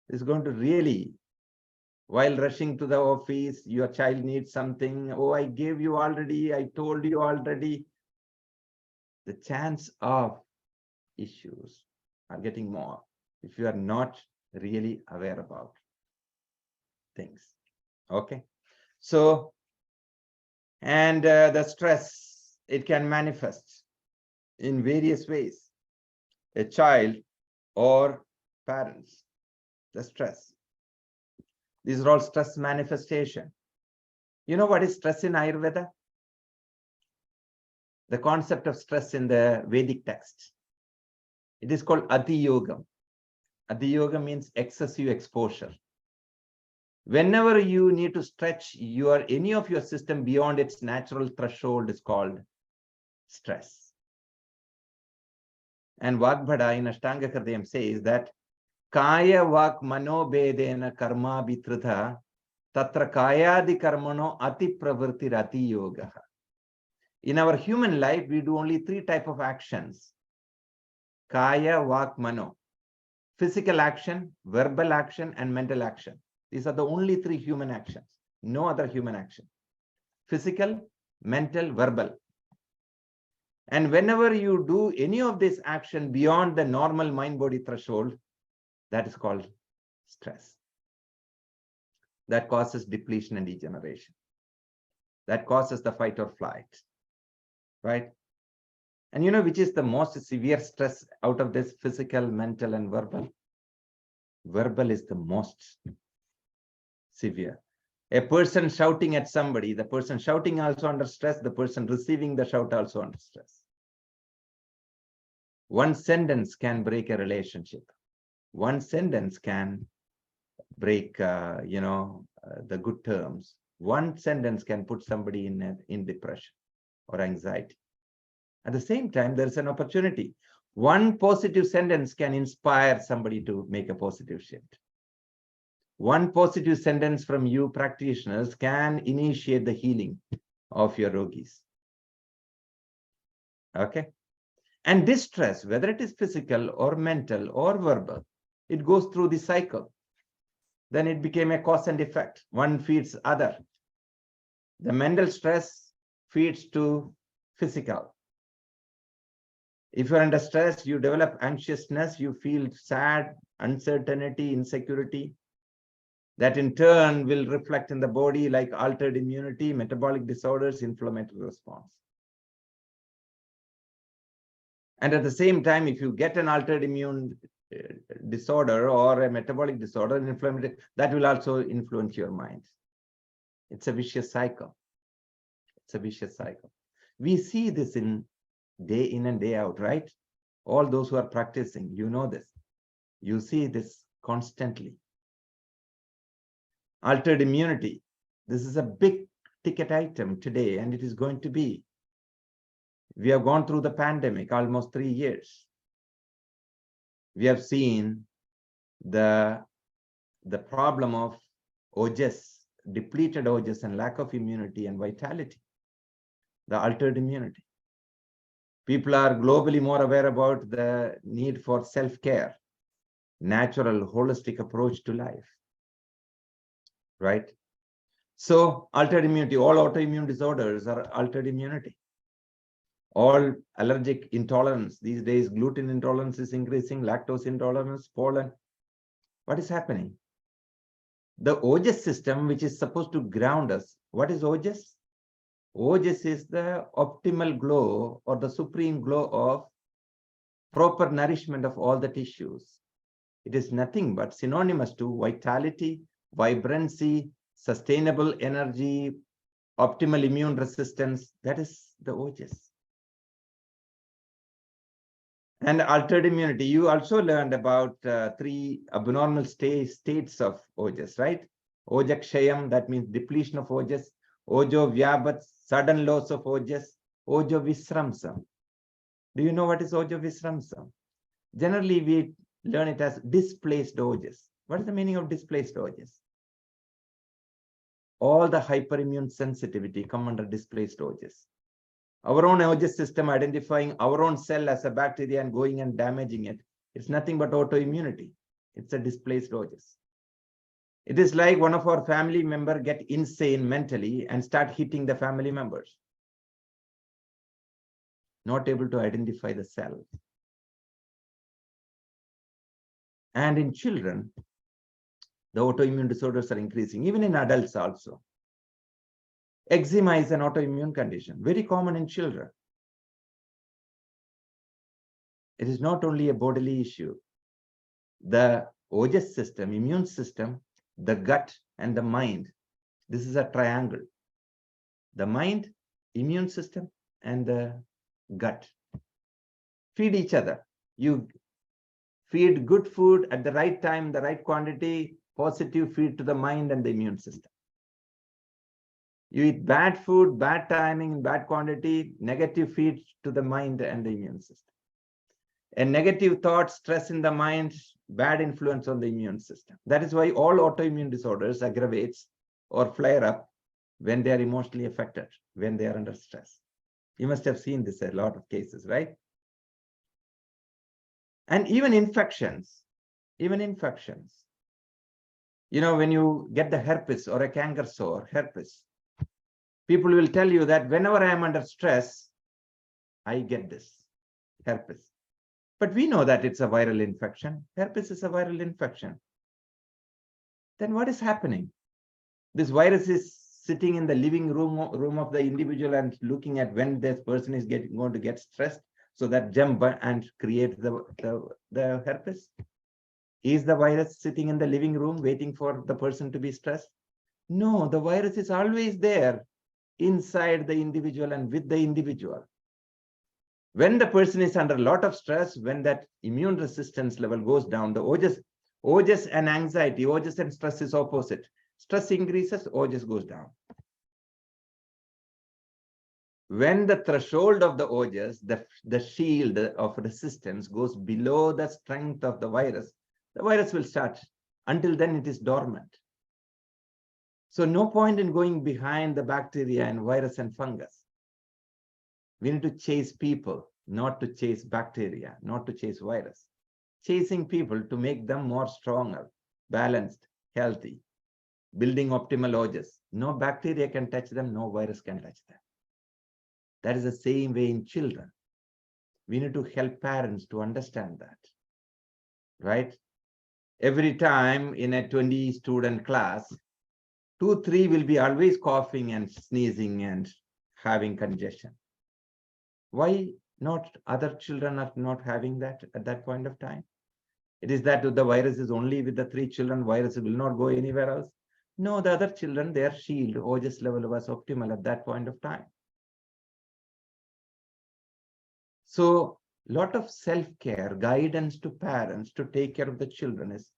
It's going to really, while rushing to the office, your child needs something. Oh, I gave you already. I told you already. The chance of issues are getting more if you are not really aware about things. Okay. So, and the stress, it can manifest in various ways. A child or parents, the stress. These are all stress manifestation. You know what is stress in Ayurveda? The concept of stress in the Vedic text. It is called Ati Yoga. Ati Yoga means excessive exposure. Whenever you need to stretch any of your system beyond its natural threshold is called stress. And Vagbhada in Ashtanga Hridayam says that Kaya Vak Mano Bedena Karma Bitritha Tatra Kayadi Karmano Ati Pravrti Rati Yoga. In our human life, we do only 3 types of actions. Kaya, Vak, Mano. Physical action, verbal action, and mental action. These are the only 3 human actions. No other human action. Physical, mental, verbal. And whenever you do any of this action beyond the normal mind-body threshold, that is called stress. That causes depletion and degeneration. That causes the fight or flight. Right? And you know which is the most severe stress out of this physical, mental, and verbal? Verbal is the most severe. A person shouting at somebody, the person shouting also under stress, the person receiving the shout also under stress. One sentence can break a relationship. One sentence can break, the good terms. One sentence can put somebody in depression or anxiety. At the same time, there's an opportunity. One positive sentence can inspire somebody to make a positive shift. One positive sentence from you practitioners can initiate the healing of your yogis. Okay? And this stress, whether it is physical or mental or verbal, it goes through the cycle. Then it became a cause and effect. One feeds other. The mental stress feeds to physical. If you're under stress, you develop anxiousness, you feel sad, uncertainty, insecurity. That in turn will reflect in the body like altered immunity, metabolic disorders, inflammatory response. And at the same time, if you get an altered immune disorder or a metabolic disorder, inflammatory, that will also influence your mind. It's a vicious cycle. It's a vicious cycle. We see this day in and day out, right? All those who are practicing, you know this. You see this constantly. Altered immunity. This is a big ticket item today, and it is going to be. We have gone through the pandemic almost 3 years. We have seen the problem of ojas, depleted ojas, and lack of immunity and vitality, the altered immunity. People are globally more aware about the need for self-care, natural, holistic approach to life, right? So altered immunity, all autoimmune disorders are altered immunity. All allergic intolerance, these days gluten intolerance is increasing, lactose intolerance, pollen. What is happening? The ojas system, which is supposed to ground us, what is ojas? Ojas is the optimal glow or the supreme glow of proper nourishment of all the tissues. It is nothing but synonymous to vitality, vibrancy, sustainable energy, optimal immune resistance. That is the ojas. And altered immunity. You also learned about 3 abnormal states of ojas, right? Ojakshayam, that means depletion of ojas. Ojo vyabhat, sudden loss of ojas. Ojo visramsam. Do you know what is ojo visramsam? Generally, we learn it as displaced ojas. What is the meaning of displaced ojas? All the hyperimmune sensitivity come under displaced ojas. Our own ojas system identifying our own cell as a bacteria and going and damaging it. It's nothing but autoimmunity. It's a displaced ojas. It is like one of our family members get insane mentally and start hitting the family members. Not able to identify the cell. And in children, the autoimmune disorders are increasing, even in adults also. Eczema is an autoimmune condition, very common in children. It is not only a bodily issue. The ojas system, immune system, the gut, and the mind. This is a triangle. The mind, immune system, and the gut feed each other. You feed good food at the right time, the right quantity, positive feed to the mind and the immune system. You eat bad food, bad timing, bad quantity, negative feed to the mind and the immune system. And negative thoughts, stress in the mind, bad influence on the immune system. That is why all autoimmune disorders aggravates or flare up when they are emotionally affected, when they are under stress. You must have seen this in a lot of cases, right? And even infections. You know, when you get the herpes or a canker sore, herpes, people will tell you that whenever I am under stress, I get this herpes. But we know that it's a viral infection. Herpes is a viral infection. Then what is happening? This virus is sitting in the living room of the individual and looking at when this person is going to get stressed, so that jump and create the herpes. Is the virus sitting in the living room waiting for the person to be stressed? No, the virus is always there inside the individual and with the individual. When the person is under a lot of stress, when that immune resistance level goes down, the ojas and anxiety, ojas and stress is opposite. Stress increases, ojas goes down. When the threshold of the ojas, the shield of resistance goes below the strength of the virus will start. Until then, it is dormant. So no point in going behind the bacteria and virus and fungus. We need to chase people, not to chase bacteria, not to chase virus. Chasing people to make them more stronger, balanced, healthy, building optimal ojas. No bacteria can touch them, no virus can touch them. That is the same way in children. We need to help parents to understand that, right? Every time in a 20-student class, 2-3 will be always coughing and sneezing and having congestion. Why not other children are not having that at that point of time? It is that the virus is only with the 3 children, virus will not go anywhere else. No, the other children, their shield, ojas level was optimal at that point of time. So lot of self-care, guidance to parents to take care of the children is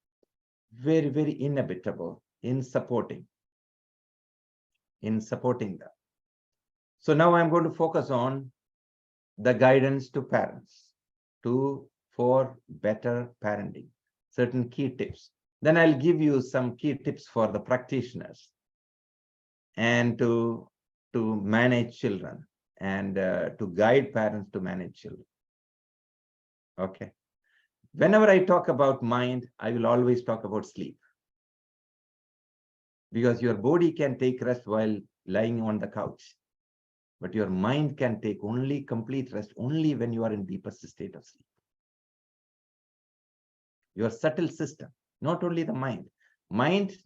very, very inevitable in supporting them. So now I'm going to focus on the guidance to parents for better parenting, certain key tips. Then I'll give you some key tips for the practitioners and to manage children and to guide parents to manage children. Okay. Whenever I talk about mind, I will always talk about sleep. Because your body can take rest while lying on the couch. But your mind can take only complete rest only when you are in deepest state of sleep. Your subtle system, not only the mind. Mind,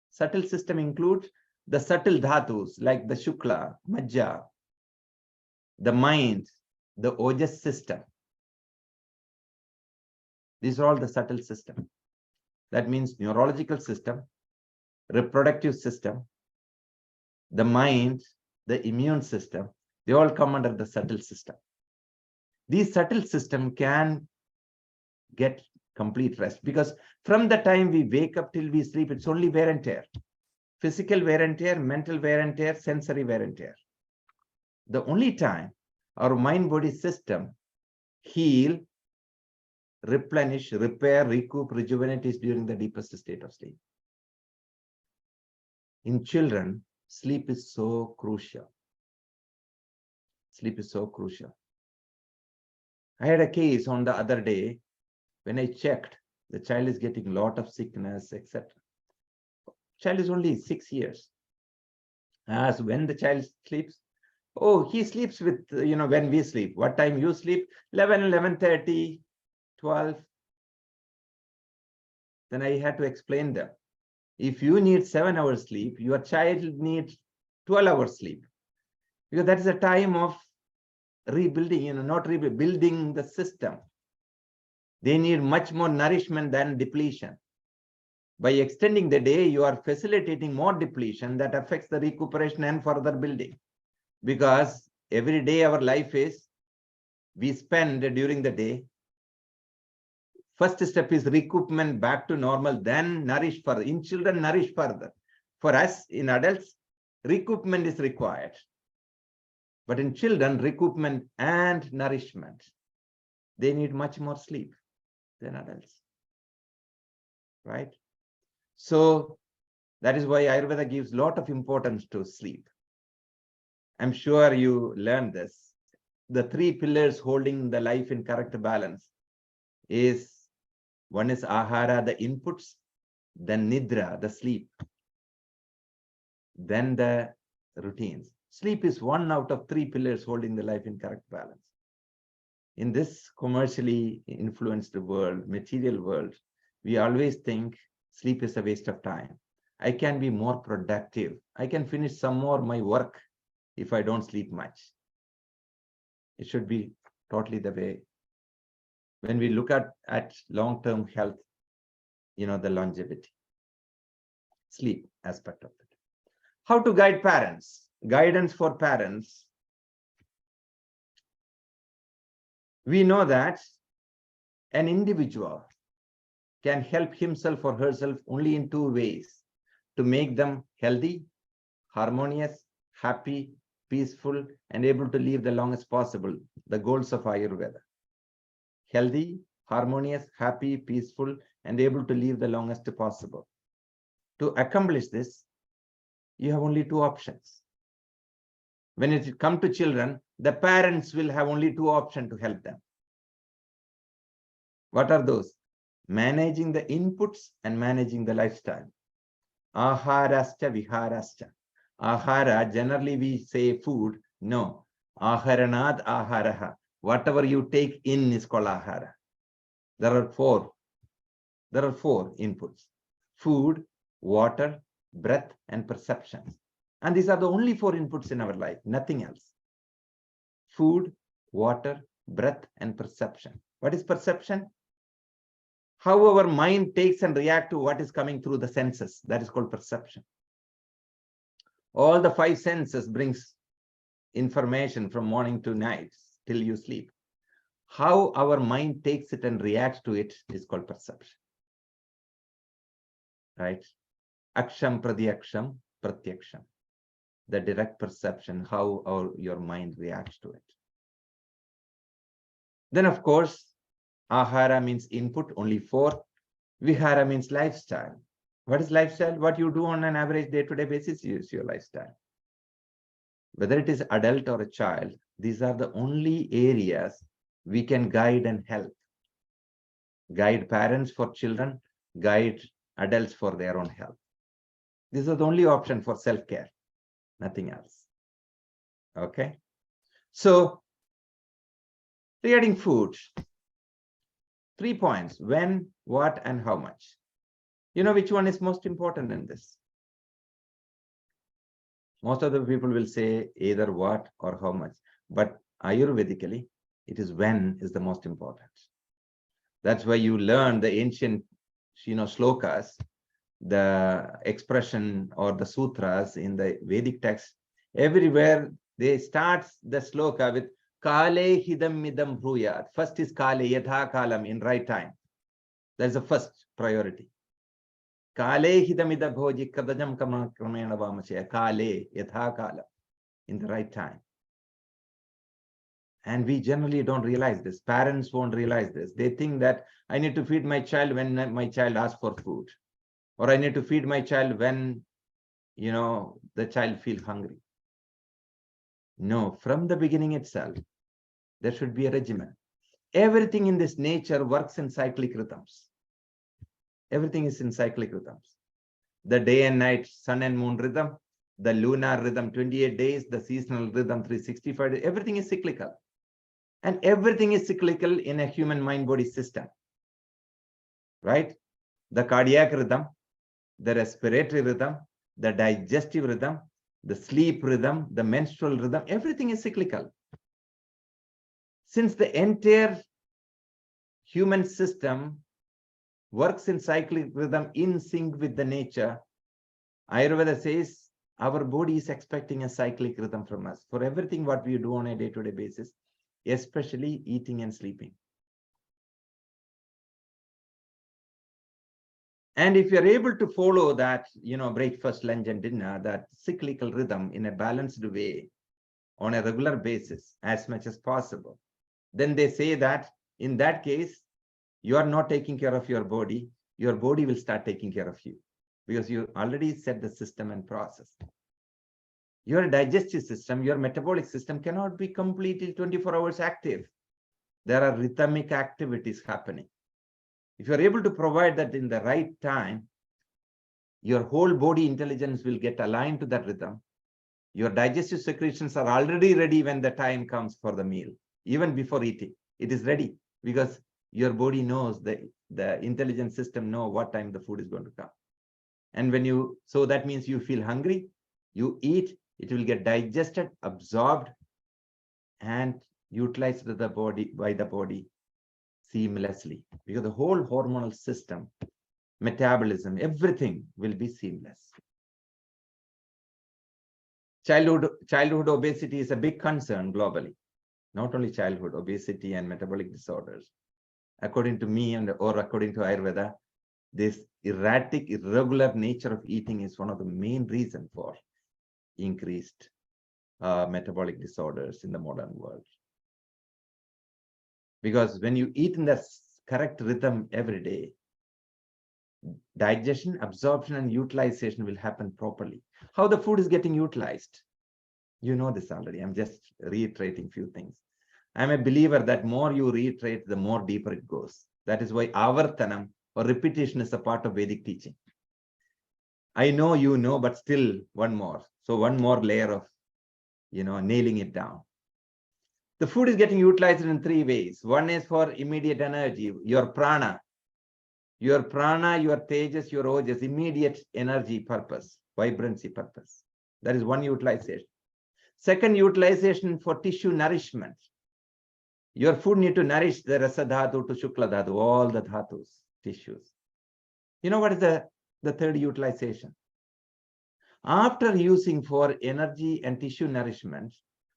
subtle system includes the subtle dhatus like the shukla, majja, the mind, the ojas system. These are all the subtle systems. That means neurological system, reproductive system, the mind, the immune system, they all come under the subtle system. These subtle system can get complete rest, because from the time we wake up till we sleep, it's only wear and tear. Physical wear and tear, mental wear and tear, sensory wear and tear. The only time our mind-body system heal, replenish, repair, recoup, rejuvenate is during the deepest state of sleep. In children, sleep is so crucial. Sleep is so crucial. I had a case on the other day when I checked, the child is getting a lot of sickness, etc. Child is only 6 years. I asked when the child sleeps. Oh, he sleeps with, when we sleep. What time you sleep? 11, 11:30, 12. Then I had to explain them. If you need 7 hours sleep, your child needs 12 hours sleep. Because that is a time of rebuilding, not rebuilding the system. They need much more nourishment than depletion. By extending the day, you are facilitating more depletion that affects the recuperation and further building. Because every day our life is, we spend during the day. First step is recoupment back to normal, then nourish further. In children, nourish further. For us, in adults, recoupment is required. But in children, recoupment and nourishment, they need much more sleep than adults. Right? So that is why Ayurveda gives a lot of importance to sleep. I'm sure you learned this. The 3 pillars holding the life in correct balance is, one is ahara, the inputs, then nidra, the sleep, then the routines. Sleep is 1 out of 3 pillars holding the life in correct balance. In this commercially influenced world, material world, we always think sleep is a waste of time. I can be more productive. I can finish some more my work if I don't sleep much. It should be totally the way. When we look at long-term health, the longevity, sleep aspect of it. How to guide parents? Guidance for parents. We know that an individual can help himself or herself only in 2 ways: to make them healthy, harmonious, happy, peaceful, and able to live the longest possible. The goals of Ayurveda. Healthy, harmonious, happy, peaceful, and able to live the longest possible. To accomplish this, you have only 2 options. When it comes to children, the parents will have only 2 options to help them. What are those? Managing the inputs and managing the lifestyle. Aharascha viharascha. Ahara, generally we say food. No. Aharanad aharaha. Whatever you take in is called ahara. There are 4 inputs: food, water, breath, and perception. And these are the only 4 inputs in our life, nothing else. Food, water, breath, and perception. What is perception? How our mind takes and reacts to what is coming through the senses. That is called perception. All the 5 senses brings information from morning to night till you sleep. How our mind takes it and reacts to it is called perception. Right? Aksham pradyaksham pratyaksham. The direct perception, how your mind reacts to it. Then, of course, ahara means input, only 4. Vihara means lifestyle. What is lifestyle? What you do on an average day-to-day basis is your lifestyle. Whether it is adult or a child, these are the only areas we can guide and help. Guide parents for children, guide adults for their own health. These are the only option for self-care, nothing else. Okay. So, regarding food, 3 points: when, what, and how much. You know which one is most important in this? Most of the people will say either what or how much, but Ayurvedically, it is when is the most important. That's why you learn the ancient, slokas, the expression or the sutras in the Vedic text. Everywhere they start the sloka with Kale hidam midam bruyat. First is Kale, yatha kalam, in right time. That's the first priority. Kale hidamida bhoji kadajam kramena vamachaya. Kale yatha kalam, in the right time. And we generally don't realize this. Parents won't realize this. They think that I need to feed my child when my child asks for food, or I need to feed my child when, the child feels hungry. No, from the beginning itself, there should be a regimen. Everything in this nature works in cyclic rhythms. Everything is in cyclic rhythms. The day and night, sun and moon rhythm, the lunar rhythm, 28 days, the seasonal rhythm, 365 days, everything is cyclical. And everything is cyclical in a human mind-body system, right? The cardiac rhythm, the respiratory rhythm, the digestive rhythm, the sleep rhythm, the menstrual rhythm, everything is cyclical. Since the entire human system works in cyclic rhythm in sync with the nature, Ayurveda says our body is expecting a cyclic rhythm from us for everything what we do on a day-to-day basis, especially eating and sleeping. And if you're able to follow that, breakfast, lunch, and dinner, that cyclical rhythm in a balanced way on a regular basis as much as possible, then they say that in that case, you are not taking care of your body will start taking care of you, because you already set the system and process. Your digestive system, your metabolic system cannot be completely 24 hours active. There are rhythmic activities happening. If you're able to provide that in the right time, your whole body intelligence will get aligned to that rhythm. Your digestive secretions are already ready when the time comes for the meal. Even before eating, it is ready, because your body knows, the intelligence system know what time the food is going to come. And so that means you feel hungry, you eat, it will get digested, absorbed, and utilized by the body seamlessly, because the whole hormonal system, metabolism, everything will be seamless. Childhood obesity is a big concern globally. Not only childhood obesity and metabolic disorders. According to me or according to Ayurveda, this erratic, irregular nature of eating is one of the main reasons for increased metabolic disorders in the modern world. Because when you eat in the correct rhythm every day, digestion, absorption, and utilization will happen properly. How the food is getting utilized, you know this already. I'm just reiterating few things. I'm a believer that more you reiterate, the more deeper it goes. That is why avartanam, or repetition, is a part of Vedic teaching. I know you know, but still one more. So one more layer of, nailing it down. The food is getting utilized in 3 ways. One is for immediate energy, your prana, your tejas, your ojas, immediate energy purpose, vibrancy purpose. That is one utilization. Second utilization for tissue nourishment. Your food need to nourish the rasa dhatu to shukla dhatu, all the dhatus, tissues. You know what is the third utilization? After using for energy and tissue nourishment,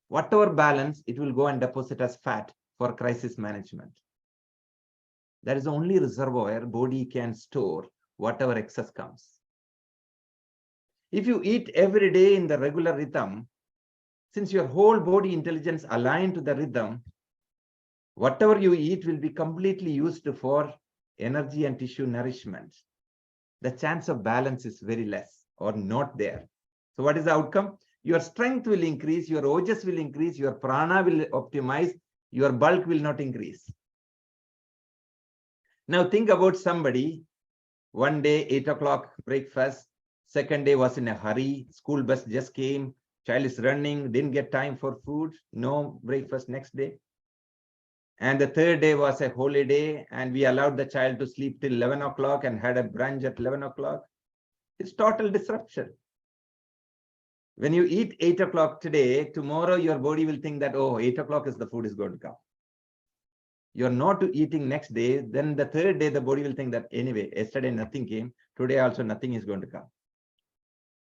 whatever balance, it will go and deposit as fat for crisis management. That is the only reservoir body can store whatever excess comes. If you eat every day in the regular rhythm, since your whole body intelligence aligned to the rhythm, whatever you eat will be completely used for energy and tissue nourishment. The chance of balance is very less or not there. So what is the outcome? Your strength will increase, your ojas will increase, your prana will optimize, your bulk will not increase. Now think about somebody, one day, 8 o'clock breakfast, second day was in a hurry, school bus just came, child is running, didn't get time for food, no breakfast next day. And the third day was a holiday, and we allowed the child to sleep till 11 o'clock and had a brunch at 11 o'clock. It's total disruption. When you eat 8 o'clock today, tomorrow your body will think that, oh, 8 o'clock is the food is going to come. you're not eating next day, then the third day, the body will think that anyway, yesterday nothing came, today also nothing is going to come.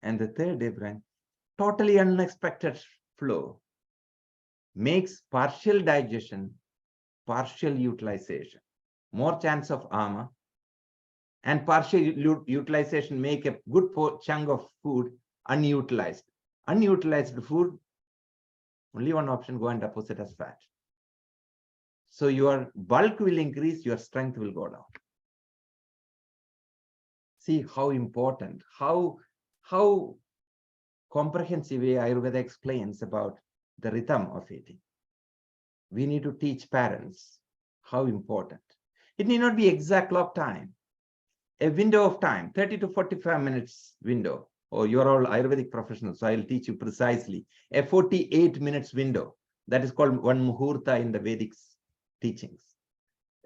And the third day, Brian, totally unexpected flow makes partial digestion, partial utilization, more chance of armor, and partial utilization make a good chunk of food unutilized. Unutilized food, only one option, go and deposit as fat. So your bulk will increase, your strength will go down. See how important, how comprehensive way Ayurveda explains about the rhythm of eating. We need to teach parents how important. It need not be exact clock time. A window of time, 30 to 45 minutes window. Oh, you're all Ayurvedic professionals, so I'll teach you precisely. A 48 minutes window. That is called one muhurta in the Vedic teachings.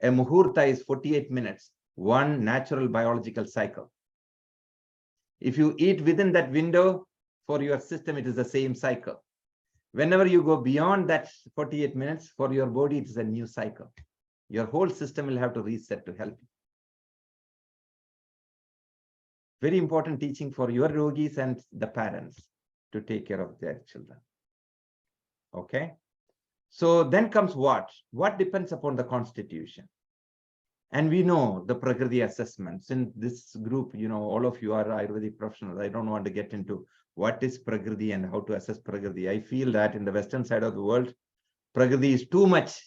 A muhurta is 48 minutes, one natural biological cycle. If you eat within that window, for your system, it is the same cycle. Whenever you go beyond that 48 minutes, for your body, it is a new cycle. Your whole system will have to reset to help you. Very important teaching for your yogis and the parents to take care of their children. Okay. So then comes what? What depends upon the constitution? And we know the Prakriti assessments. In this group, all of you are Ayurvedic professionals. I don't want to get into what is Prakriti and how to assess Prakriti. I feel that in the Western side of the world, Prakriti is too much,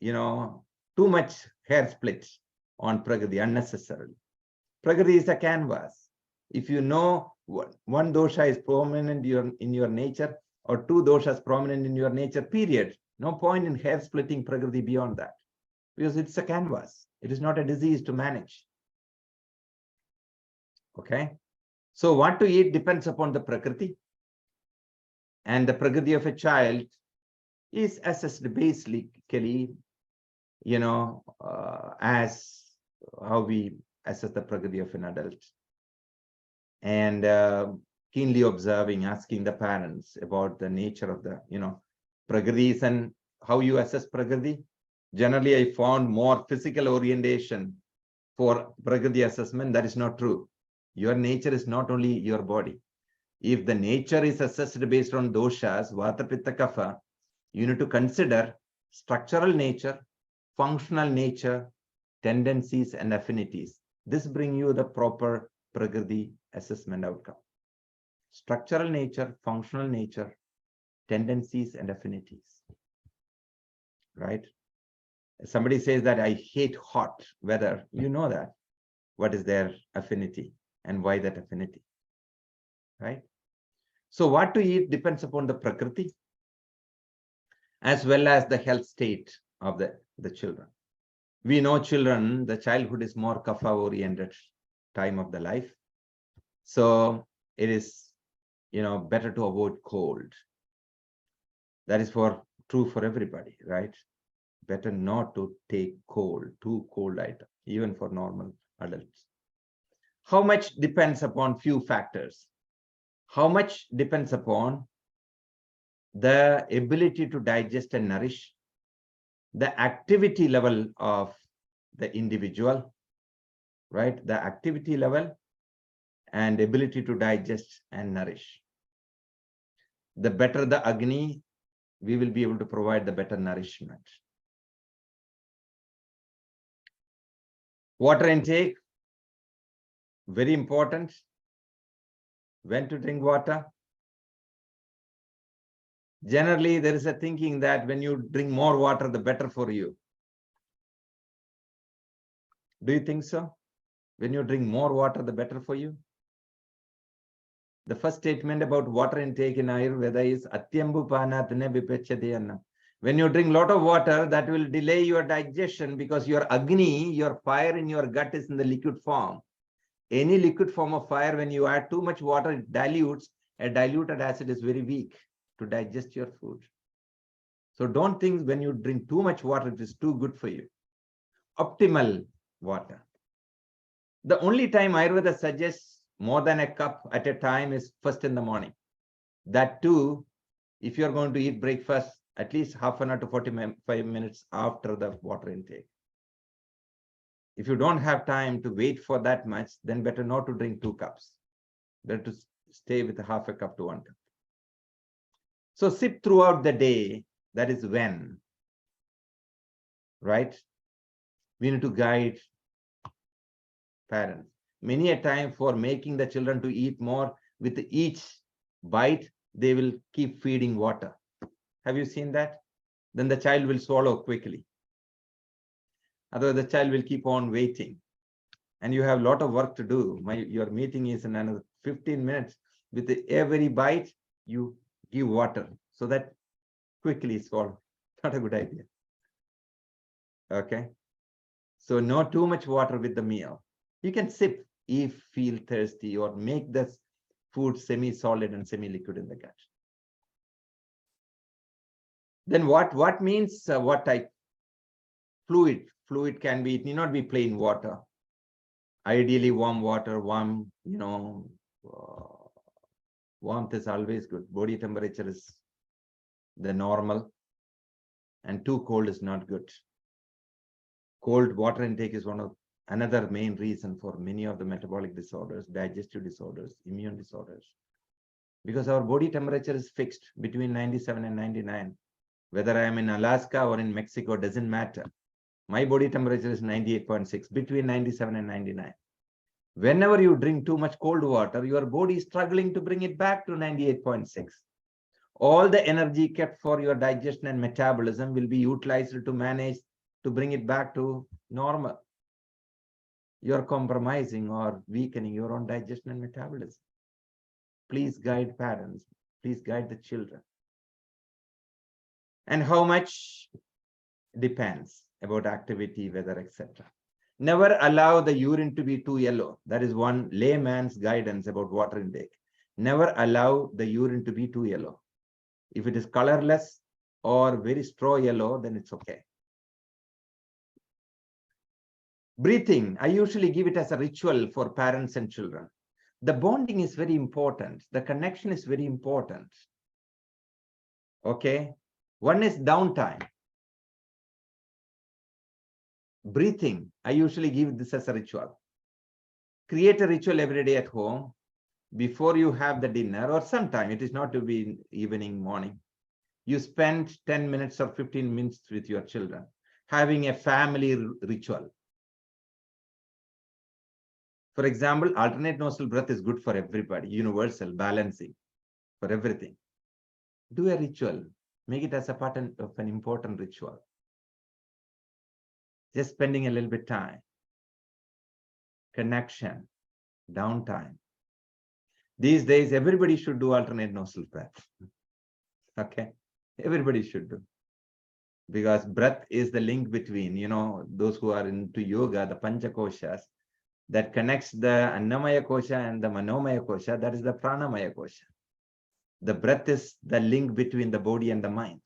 too much hair split on Prakriti unnecessarily. Prakriti is a canvas. If you know one dosha is prominent in your nature, or two doshas prominent in your nature, period. No point in hair splitting Prakriti beyond that, because it's a canvas. It is not a disease to manage. Okay. So what to eat depends upon the Prakriti. And the Prakriti of a child is assessed basically, as how we assess the Prakriti of an adult. And keenly observing, asking the parents about the nature of the, Prakritis and how you assess Prakriti. Generally, I found more physical orientation for Prakriti assessment. That is not true. Your nature is not only your body. If the nature is assessed based on doshas, Vata, Pitta, Kapha, you need to consider structural nature, functional nature, tendencies, and affinities. This brings you the proper Prakriti assessment outcome. Structural nature, functional nature, tendencies, and affinities. Right? Somebody says that I hate hot weather. You know that. What is their affinity and why that affinity? Right? So what to eat depends upon the Prakriti as well as the health state of the children. We know children, the childhood is more kapha oriented time of the life. So it is, better to avoid cold. That is true for everybody, right? Better not to take too cold item, even for normal adults. How much depends upon few factors. How much depends upon the ability to digest and nourish, the activity level of the individual, right? The activity level and ability to digest and nourish. The better the Agni, we will be able to provide the better nourishment. Water intake, very important. When to drink water? Generally, there is a thinking that when you drink more water, the better for you. Do you think so? When you drink more water, the better for you? The first statement about water intake in Ayurveda is Atyambu panatne vipechyate annam. When you drink a lot of water, that will delay your digestion because your Agni, your fire in your gut is in the liquid form. Any liquid form of fire, when you add too much water, it dilutes. A diluted acid is very weak to digest your food. So don't think when you drink too much water, it is too good for you. Optimal water. The only time Ayurveda suggests more than a cup at a time is first in the morning. That too, if you're going to eat breakfast at least half an hour to 45 minutes after the water intake. If you don't have time to wait for that much, then better not to drink 2 cups. Better to stay with half a cup to 1 cup. So sip throughout the day, that is when, right? We need to guide parents. Many a time for making the children to eat more, with each bite, they will keep feeding water. Have you seen that? Then the child will swallow quickly. Otherwise, the child will keep on waiting. And you have a lot of work to do. Your meeting is in another 15 minutes. With every bite, you give water so that quickly swallow. Not a good idea. Okay. So not too much water with the meal. You can sip if feel thirsty, or make the food semi-solid and semi-liquid in the gut. Then what means what type? Fluid. Fluid can be, it need not be plain water. Ideally warm water, warm, warmth is always good. Body temperature is the normal, and too cold is not good. Cold water intake is another main reason for many of the metabolic disorders, digestive disorders, immune disorders. Because our body temperature is fixed between 97 and 99. Whether I am in Alaska or in Mexico, doesn't matter. My body temperature is 98.6, between 97 and 99. Whenever you drink too much cold water, your body is struggling to bring it back to 98.6. All the energy kept for your digestion and metabolism will be utilized to manage to bring it back to normal. You're compromising or weakening your own digestion and metabolism. Please guide parents. Please guide the children. And how much depends about activity, weather, etc. Never allow the urine to be too yellow. That is one layman's guidance about water intake. Never allow the urine to be too yellow. If it is colorless or very straw yellow, then it's okay. Breathing, I usually give it as a ritual for parents and children. The bonding is very important. The connection is very important. Okay. One is downtime. Breathing, I usually give this as a ritual. Create a ritual every day at home before you have the dinner, or sometime, it is not to be evening, morning. You spend 10 minutes or 15 minutes with your children, having a family ritual. For example, alternate nostril breath is good for everybody, universal, balancing for everything. Do a ritual, make it as a part of an important ritual. Just spending a little bit time. Connection, downtime. These days, everybody should do alternate nostril breath. Okay, everybody should do. Because breath is the link between, those who are into yoga, the Pancha Koshas, that connects the Annamaya Kosha and the Manomaya Kosha, that is the Pranamaya Kosha. The breath is the link between the body and the mind.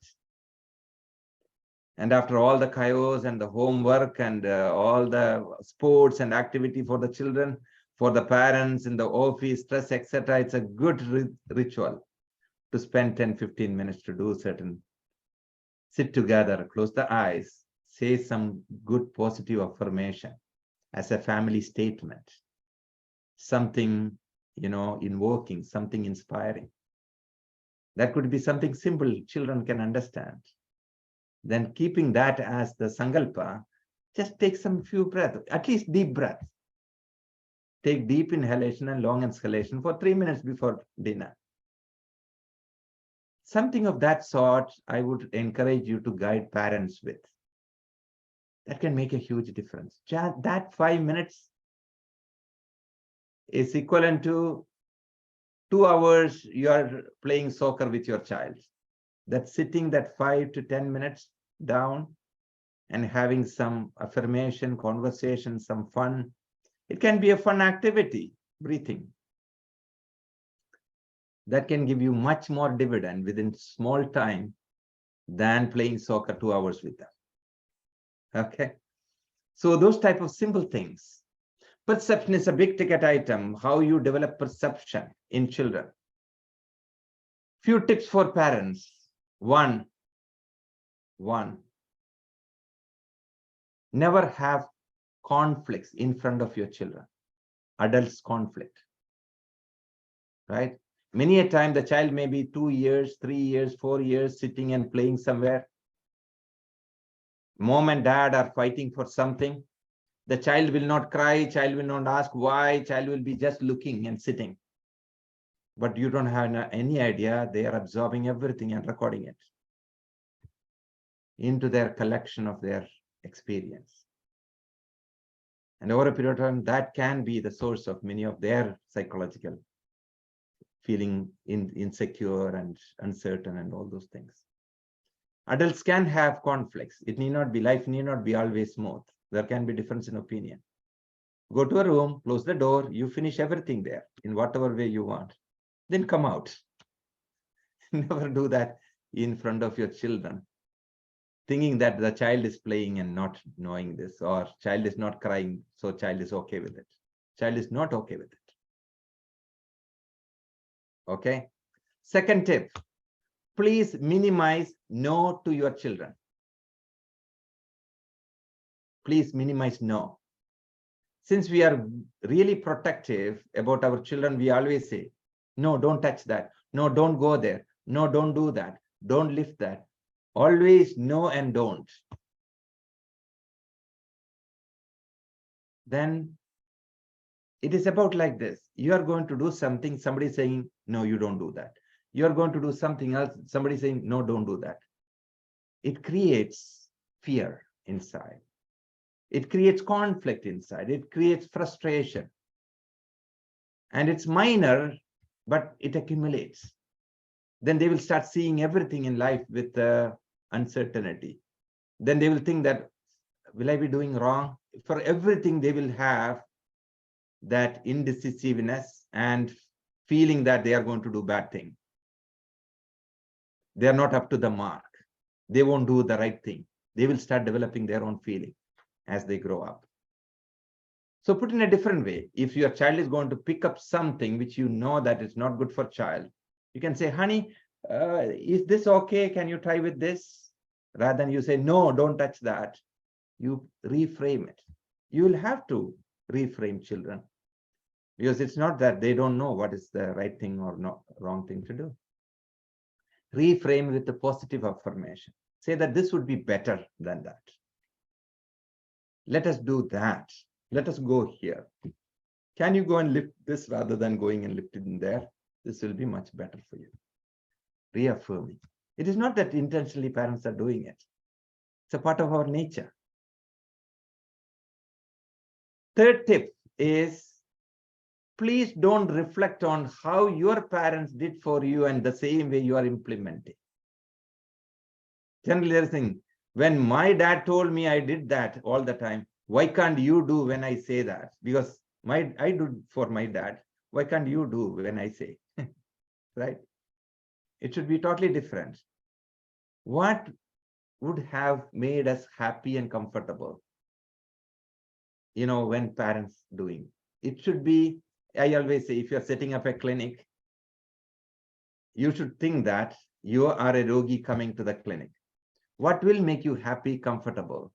And after all the chaos and the homework and all the sports and activity for the children, for the parents in the office, stress, etc., it's a good ritual to spend 10-15 minutes to do certain. Sit together, close the eyes, say some good positive affirmation as a family statement. Something, invoking, something inspiring. That could be something simple children can understand. Then keeping that as the sankalpa, just take some few breaths, at least deep breaths. Take deep inhalation and long exhalation for 3 minutes before dinner. Something of that sort, I would encourage you to guide parents with. That can make a huge difference. That 5 minutes is equivalent to 2 hours you are playing soccer with your child. That sitting that 5 to 10 minutes down and having some affirmation, conversation, some fun. It can be a fun activity, breathing. That can give you much more dividend within small time than playing soccer 2 hours with them. Okay. So those type of simple things. Perception is a big ticket item, how you develop perception in children. Few tips for parents. One, one, never have conflicts in front of your children. Adults conflict, right? Many a time the child may be 2 years, 3 years, 4 years sitting and playing somewhere. Mom and dad are fighting for something. The child will not cry, child will not ask why, child will be just looking and sitting. But you don't have any idea, they are absorbing everything and recording it into their collection of their experience. And over a period of time, that can be the source of many of their psychological feeling insecure and uncertain and all those things. Adults can have conflicts. It need not be, life need not be always smooth. There can be difference in opinion. Go to a room, close the door, you finish everything there in whatever way you want. Then come out. Never do that in front of your children, thinking that the child is playing and not knowing this, or child is not crying, so child is okay with it. Child is not okay with it. Okay. Second tip, please minimize no to your children. Please minimize no. Since we are really protective about our children, we always say, no, don't touch that. No, don't go there. No, don't do that. Don't lift that. Always no and don't. Then it is about like this. You are going to do something, somebody saying, no, you don't do that. You are going to do something else, somebody saying, no, don't do that. It creates fear inside. It creates conflict inside. It creates frustration. And it's minor, but it accumulates. Then they will start seeing everything in life with uncertainty. Then they will think that, will I be doing wrong? For everything, they will have that indecisiveness and feeling that they are going to do bad thing. They are not up to the mark. They won't do the right thing. They will start developing their own feeling as they grow up. So put in a different way, if your child is going to pick up something which you know that is not good for child, you can say, honey, is this okay? Can you try with this? Rather than you say, no, don't touch that. You reframe it. You will have to reframe children, because it's not that they don't know what is the right thing or not wrong thing to do. Reframe with a positive affirmation. Say that this would be better than that. Let us do that. Let us go here. Can you go and lift this rather than going and lift it in there? This will be much better for you. Reaffirming. It is not that intentionally parents are doing it. It's a part of our nature. Third tip is, please don't reflect on how your parents did for you and the same way you are implementing. Generally, they're saying, when my dad told me I did that all the time, why can't you do when I say that? Because I do for my dad. Why can't you do when I say? Right? It should be totally different. What would have made us happy and comfortable? You know, when parents doing it should be, I always say, if you're setting up a clinic, you should think that you are a rogi coming to the clinic. What will make you happy, comfortable?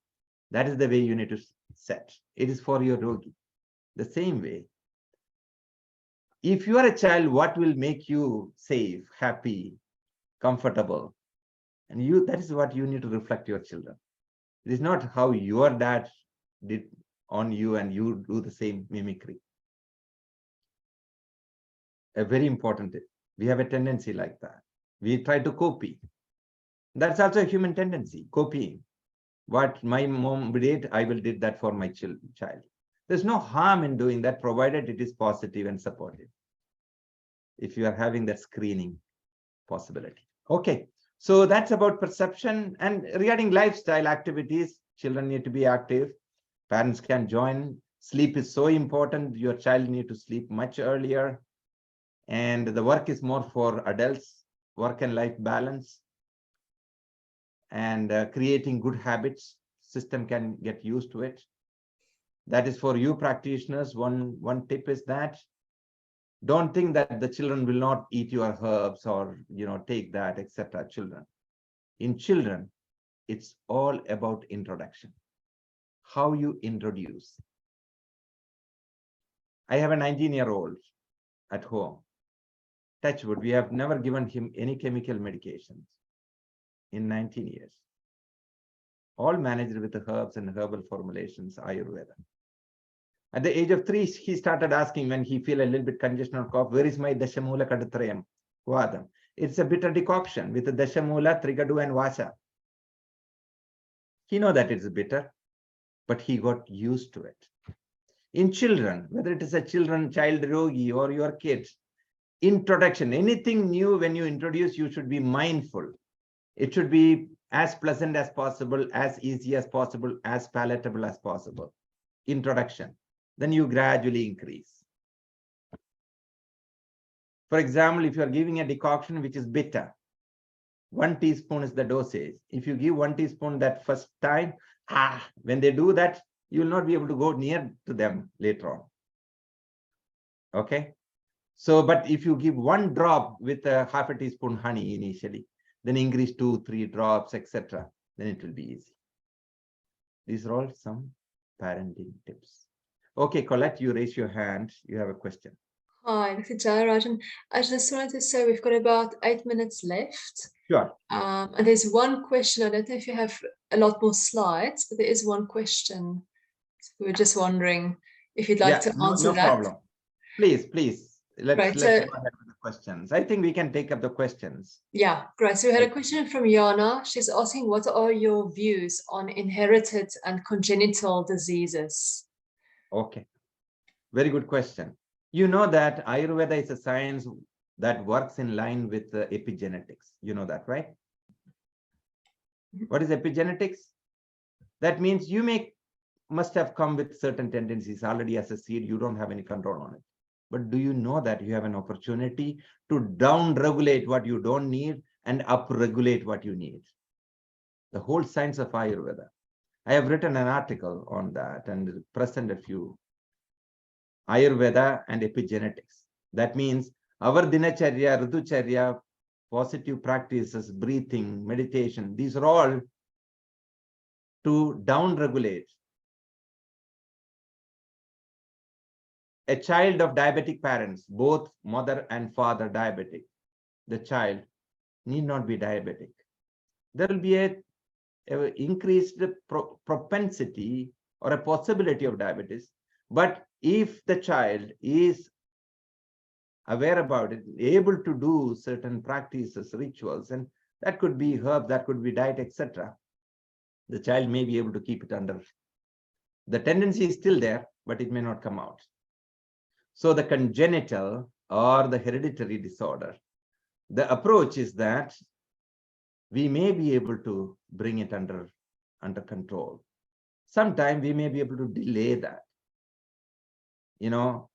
That is the way you need to set. It is for your rogi. The same way, if you are a child, what will make you safe, happy, comfortable? And you, that is what you need to reflect your children. It is not how your dad did on you and you do the same mimicry. A very important tip. We have a tendency like that. We try to copy. That's also a human tendency, copying. What my mom did, I will did that for my child. There's no harm in doing that, provided it is positive and supportive. If you are having that screening possibility. Okay, so that's about perception. And regarding lifestyle activities, children need to be active. Parents can join. Sleep is so important. Your child need to sleep much earlier. And the work is more for adults, work and life balance. And creating good habits, system can get used to it. That is for you practitioners. One tip is that don't think that the children will not eat your herbs or take that, etc. In children, it's all about introduction. How you introduce. I have a 19-year-old at home. Touch wood, we have never given him any chemical medications in 19 years. All managed with the herbs and herbal formulations, Ayurveda. At the age of 3, he started asking when he feel a little bit congestion or cough, where is my Dashamula Kadatrayam? Vadam. It's a bitter decoction with the Dashamula, Trigadu, and Vasa. He know that it's bitter, but he got used to it. In children, whether it is a child rogi or your kids, introduction, anything new when you introduce, you should be mindful. It should be as pleasant as possible, as easy as possible, as palatable as possible. Introduction. Then you gradually increase. For example, if you are giving a decoction which is bitter, 1 teaspoon is the dosage. If you give 1 teaspoon that first time, when they do that, you will not be able to go near to them later on. Okay. So, but if you give 1 drop with a half a teaspoon honey initially, then increase 2, 3 drops, etc., then it will be easy. These are all some parenting tips. Okay, Colette, you raise your hand. You have a question. Hi, Dr. Jayarajan. I just wanted to say we've got about 8 minutes left. Sure. And there's one question. I don't know if you have a lot more slides, but there is one question. So we were just wondering if you'd like to answer no that. problem. Please. Let's go Right, ahead with the questions. I think we can take up the questions. Yeah, great. So we had a question from Yana. She's asking, what are your views on inherited and congenital diseases? Okay. Very good question. You know that Ayurveda is a science that works in line with epigenetics. You know that, right? What is epigenetics? That means you must have come with certain tendencies already as a seed. You don't have any control on it. But do you know that you have an opportunity to down-regulate what you don't need and up-regulate what you need? The whole science of Ayurveda. I have written an article on that and present a few. Ayurveda and epigenetics. That means our dinacharya, ritucharya, positive practices, breathing, meditation, these are all to down-regulate. A child of diabetic parents, both mother and father diabetic, the child need not be diabetic. There will be a increased propensity or a possibility of diabetes. But if the child is aware about it, able to do certain practices, rituals, and that could be herb, that could be diet, etc., the child may be able to keep it under. The tendency is still there, but it may not come out. So the congenital or the hereditary disorder, the approach is that we may be able to bring it under control. Sometimes we may be able to delay that. You know,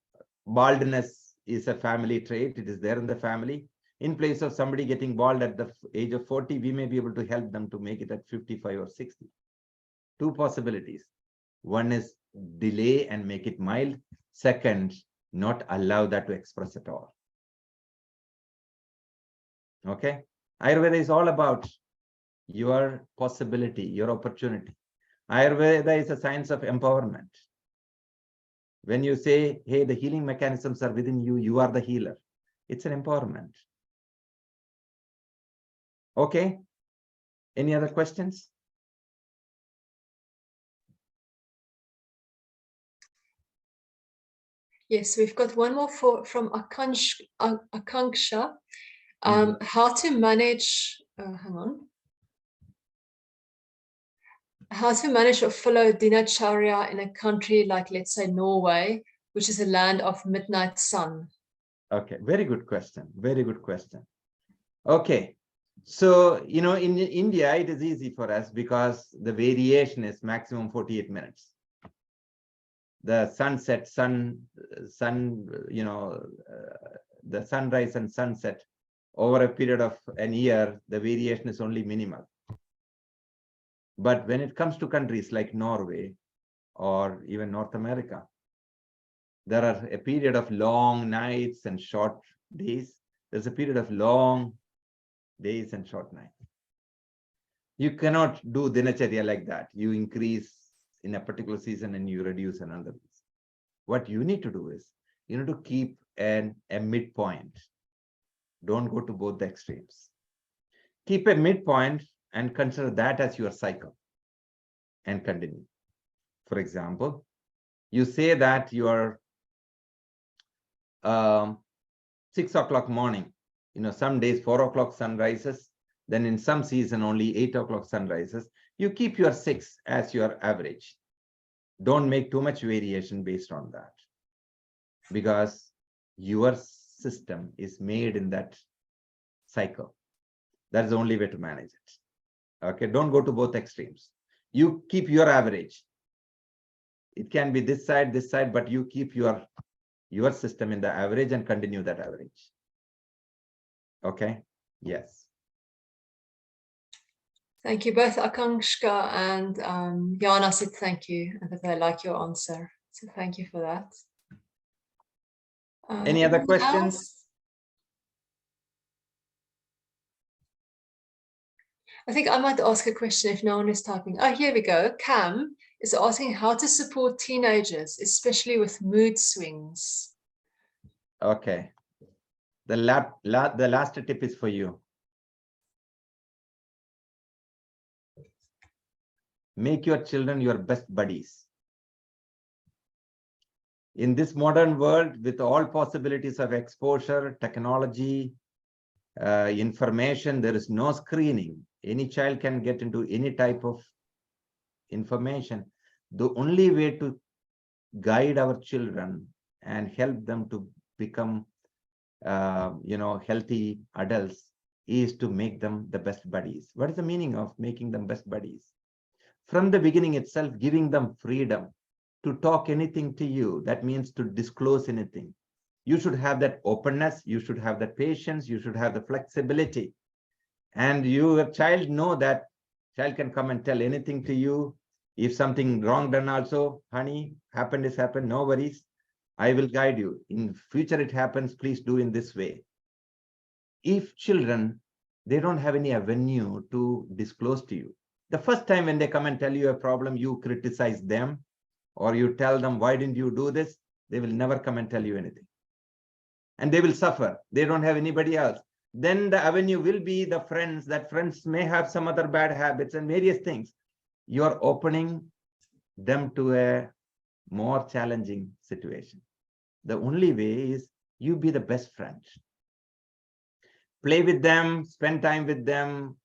baldness is a family trait. It is there in the family. In place of somebody getting bald at the age of 40, we may be able to help them to make it at 55 or 60. 2 possibilities. One is delay and make it mild. Second, not allow that to express at all. Okay. Ayurveda is all about your possibility, your opportunity. Ayurveda is a science of empowerment. When you say, hey, the healing mechanisms are within you, you are the healer. It's an empowerment. Okay. Any other questions? Yes, we've got one more from Akanksha. How to manage, hang on. How to manage or follow dinacharya in a country like, let's say, Norway, which is a land of midnight sun? Okay, very good question. Very good question. Okay, so, you know, in India, it is easy for us because the variation is maximum 48 minutes. The sunset, the sunrise and sunset over a period of an year, the variation is only minimal. But when it comes to countries like Norway or even North America, there are a period of long nights and short days. There's a period of long days and short nights. You cannot do dinacharya like that. You increase in a particular season and you reduce another season. What you need to do is, you need to keep a midpoint. Don't go to both the extremes. Keep a midpoint and consider that as your cycle and continue. For example, you say that you are 6 o'clock morning, some days 4 o'clock sun rises, then in some season only 8 o'clock sun rises. You keep your 6 as your average. Don't make too much variation based on that, because your system is made in that cycle. That's the only way to manage it. Okay, don't go to both extremes. You keep your average. It can be this side, but you keep your system in the average and continue that average. Okay, yes. Thank you. Both Akanksha and Jana said thank you, and that they like your answer. So thank you for that. Any other questions? Else? I think I might ask a question if no one is typing. Oh, here we go. Cam is asking how to support teenagers, especially with mood swings. Okay. The last tip is for you. Make your children your best buddies. In this modern world, with all possibilities of exposure, technology, information, there is no screening. Any child can get into any type of information. The only way to guide our children and help them to become healthy adults is to make them the best buddies. What is the meaning of making them best buddies? From the beginning itself, giving them freedom to talk anything to you. That means to disclose anything. You should have that openness, you should have that patience, you should have the flexibility. And your child know that child can come and tell anything to you. If something wrong done also, honey, happened is happened, no worries. I will guide you. In future it happens, please do in this way. If children, they don't have any avenue to disclose to you. The first time when they come and tell you a problem, you criticize them or you tell them, why didn't you do this? They will never come and tell you anything. And they will suffer. They don't have anybody else. Then the avenue will be the friends, that friends may have some other bad habits and various things. You are opening them to a more challenging situation. The only way is you be the best friend. Play with them, spend time with them,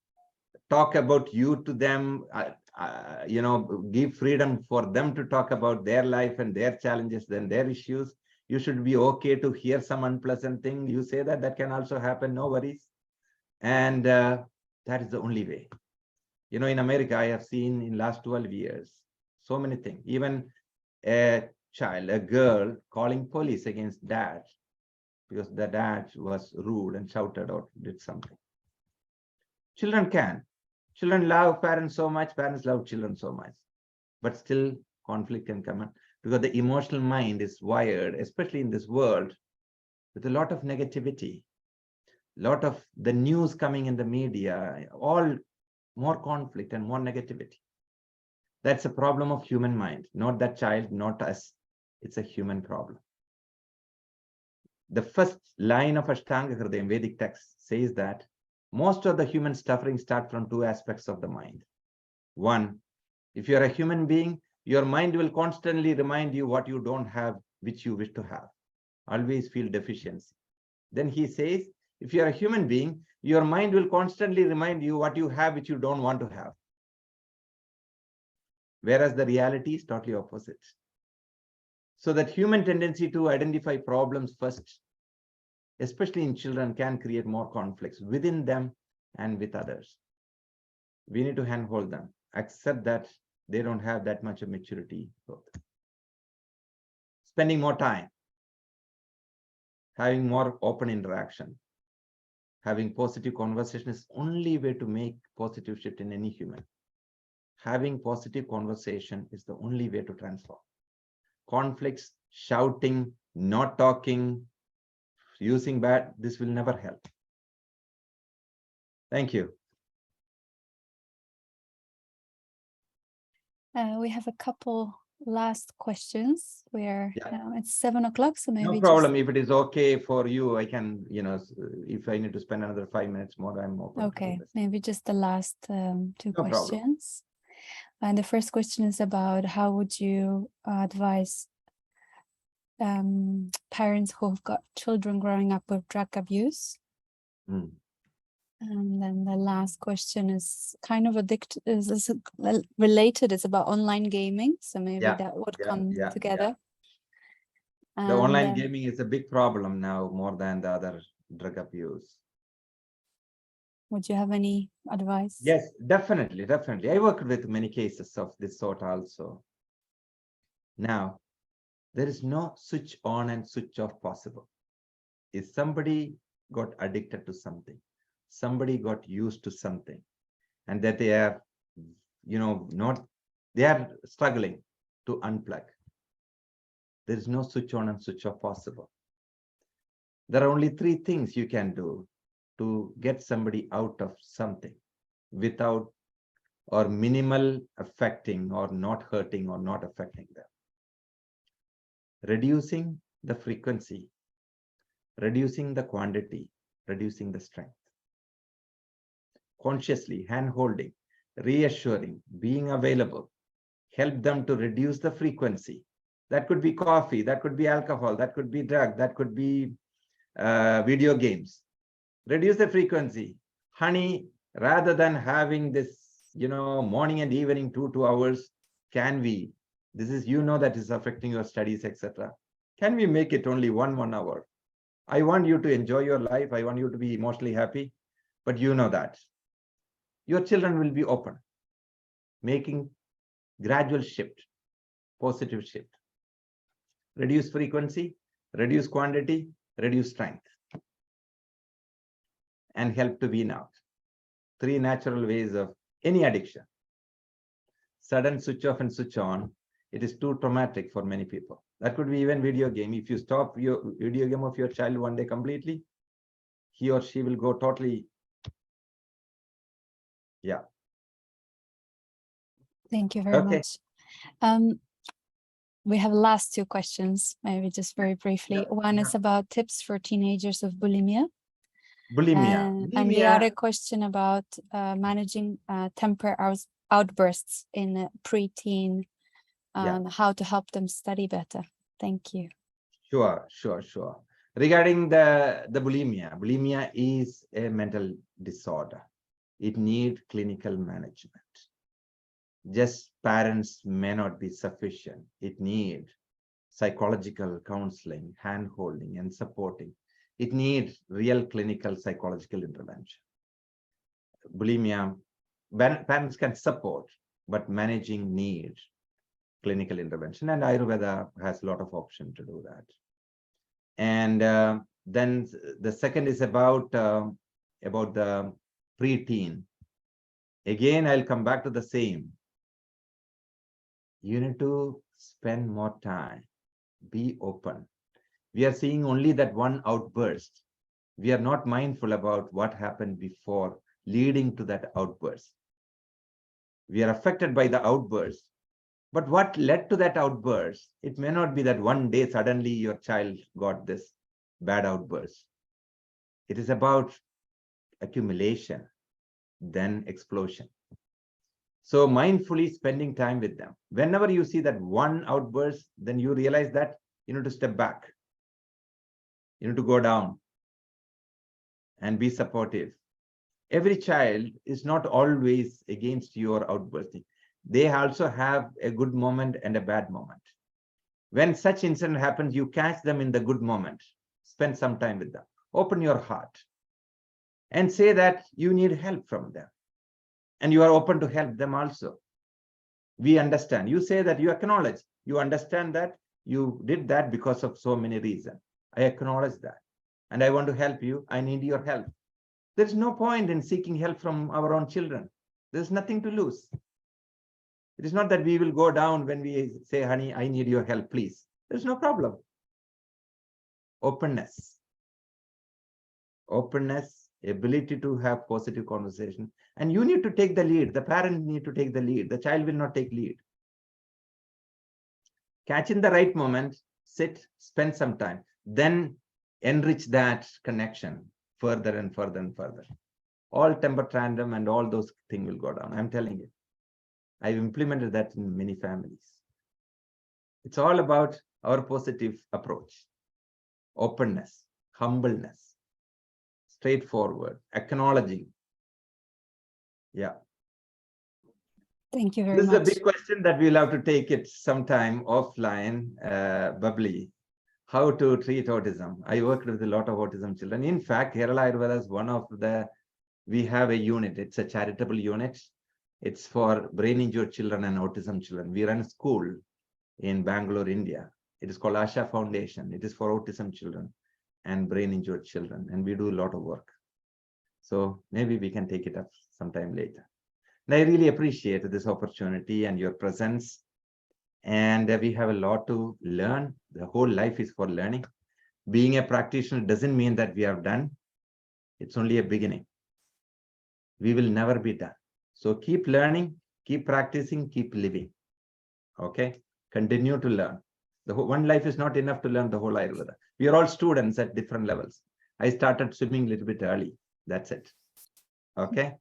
talk about you to them, give freedom for them to talk about their life and their challenges, then their issues. You should be okay to hear some unpleasant thing. You say that can also happen, no worries. And that is the only way. In America, I have seen in last 12 years, so many things. Even a child, a girl calling police against dad because the dad was rude and shouted or did something. Children love parents so much, parents love children so much, but still conflict can come in because the emotional mind is wired, especially in this world, with a lot of negativity, lot of the news coming in the media, all more conflict and more negativity. That's a problem of human mind, not that child, not us. It's a human problem. The first line of Ashtanga Hridayam Vedic text says that most of the human suffering start from two aspects of the mind. One, if you're a human being, your mind will constantly remind you what you don't have, which you wish to have. Always feel deficiency. Then he says, if you're a human being, your mind will constantly remind you what you have, which you don't want to have. Whereas the reality is totally opposite. So that human tendency to identify problems first, especially in children, can create more conflicts within them and with others. We need to handhold them, accept that they don't have that much of maturity. Spending more time, having more open interaction, having positive conversation is only way to make positive shift in any human. Having positive conversation is the only way to transform. Conflicts, shouting, not talking, using bad, this will never help. Thank you. We have a couple last questions. Yeah. It's 7 o'clock, so maybe No problem. If it is okay for you, I can, if I need to spend another 5 minutes more, I'm open to do Okay, this. maybe just the last two No problem. questions. And the first question is about how would you advise parents who've got children growing up with drug abuse? Mm. And then the last question is kind of related. It's about online gaming, so maybe that would come together. The online gaming is a big problem now, more than the other drug abuse. Would you have any advice? Yes, definitely, definitely. I worked with many cases of this sort also. Now, there is no switch on and switch off possible. If somebody got addicted to something, somebody got used to something, and that they are, they are struggling to unplug. There is no switch on and switch off possible. There are only 3 things you can do to get somebody out of something without or minimal affecting or not hurting or not affecting them. Reducing the frequency, reducing the quantity, reducing the strength. Consciously hand-holding, reassuring, being available, help them to reduce the frequency. That could be coffee, that could be alcohol, that could be drug, that could be video games. Reduce the frequency. Honey, rather than having this, morning and evening 2 hours, can we, this is, that is affecting your studies, etc. Can we make it only 1 hour? I want you to enjoy your life. I want you to be emotionally happy, but that your children will be open, making gradual shift, positive shift. Reduce frequency, reduce quantity, reduce strength, and help to wean out. 3 natural ways of any addiction. Sudden switch off and switch on, it is too traumatic for many people. That could be even video game. If you stop your video game of your child one day completely, he or she will go totally. Yeah. Thank you very much. We have last 2 questions, maybe just very briefly. One is about tips for teenagers of bulimia. And the other question about managing temper outbursts in preteen, how to help them study better. Thank you. Sure. Regarding the bulimia is a mental disorder. It needs clinical management. Just parents may not be sufficient. It needs psychological counseling, hand-holding, and supporting. It needs real clinical psychological intervention. Bulimia, parents can support, but managing needs clinical intervention, and Ayurveda has a lot of options to do that. And then the second is about the preteen. Again, I'll come back to the same. You need to spend more time, be open. We are seeing only that one outburst. We are not mindful about what happened before leading to that outburst. We are affected by the outburst. But what led to that outburst? It may not be that one day suddenly your child got this bad outburst. It is about accumulation, then explosion. So mindfully spending time with them. Whenever you see that one outburst, then you realize that you need to step back. You need to go down and be supportive. Every child is not always against your outbursting. They also have a good moment and a bad moment. When such incident happens, you catch them in the good moment. Spend some time with them. Open your heart and say that you need help from them. And you are open to help them also. We understand. You say that you acknowledge. You understand that you did that because of so many reasons. I acknowledge that. And I want to help you. I need your help. There's no point in seeking help from our own children. There's nothing to lose. It is not that we will go down when we say, honey, I need your help, please. There's no problem. Openness. Openness, ability to have positive conversation. And you need to take the lead. The parent need to take the lead. The child will not take lead. Catch in the right moment, sit, spend some time, then enrich that connection further and further and further. All temper tantrum and all those things will go down. I'm telling you. I've implemented that in many families. It's all about our positive approach, openness, humbleness, straightforward, acknowledging. Yeah. Thank you very much. This is a big question that we'll have to take it sometime offline, Bubbly. How to treat autism. I worked with a lot of autism children. In fact, Kerala Ayurveda is one of we have a unit. It's a charitable unit. It's for brain injured children and autism children. We run a school in Bangalore, India. It is called Asha Foundation. It is for autism children and brain injured children. And we do a lot of work. So maybe we can take it up sometime later. And I really appreciate this opportunity and your presence. And we have a lot to learn. The whole life is for learning. Being a practitioner doesn't mean that we are done. It's only a beginning. We will never be done. So keep learning, keep practicing, keep living. Okay? Continue to learn. The whole, one life is not enough to learn the whole Ayurveda. We are all students at different levels. I started swimming a little bit early. That's it. Okay?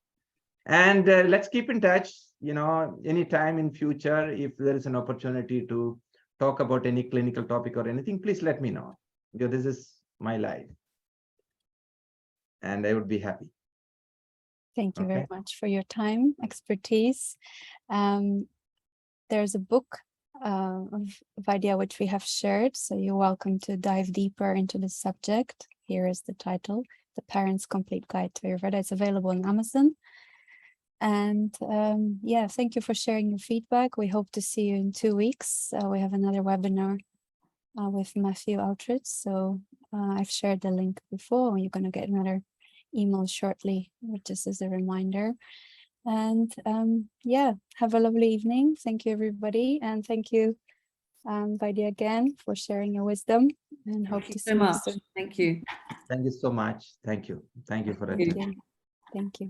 And let's keep in touch. You know, anytime in future, if there is an opportunity to talk about any clinical topic or anything, please let me know. Because this is my life. And I would be happy. Thank you very much for your time, expertise. There's a book of Vaidya which we have shared, so you're welcome to dive deeper into the subject. Here is the title, The Parent's Complete Guide to Ayurveda. It's available on Amazon. And yeah, thank you for sharing your feedback. We hope to see you in 2 weeks. We have another webinar with Matthew Outridge. So I've shared the link before. You're going to get another email shortly, just as a reminder. And yeah, have a lovely evening. Thank you, everybody. And thank you, Vaidya, again for sharing your wisdom, and hope to see you soon. Thank you. Thank you so much. Thank you. Thank you for attending. Thank you.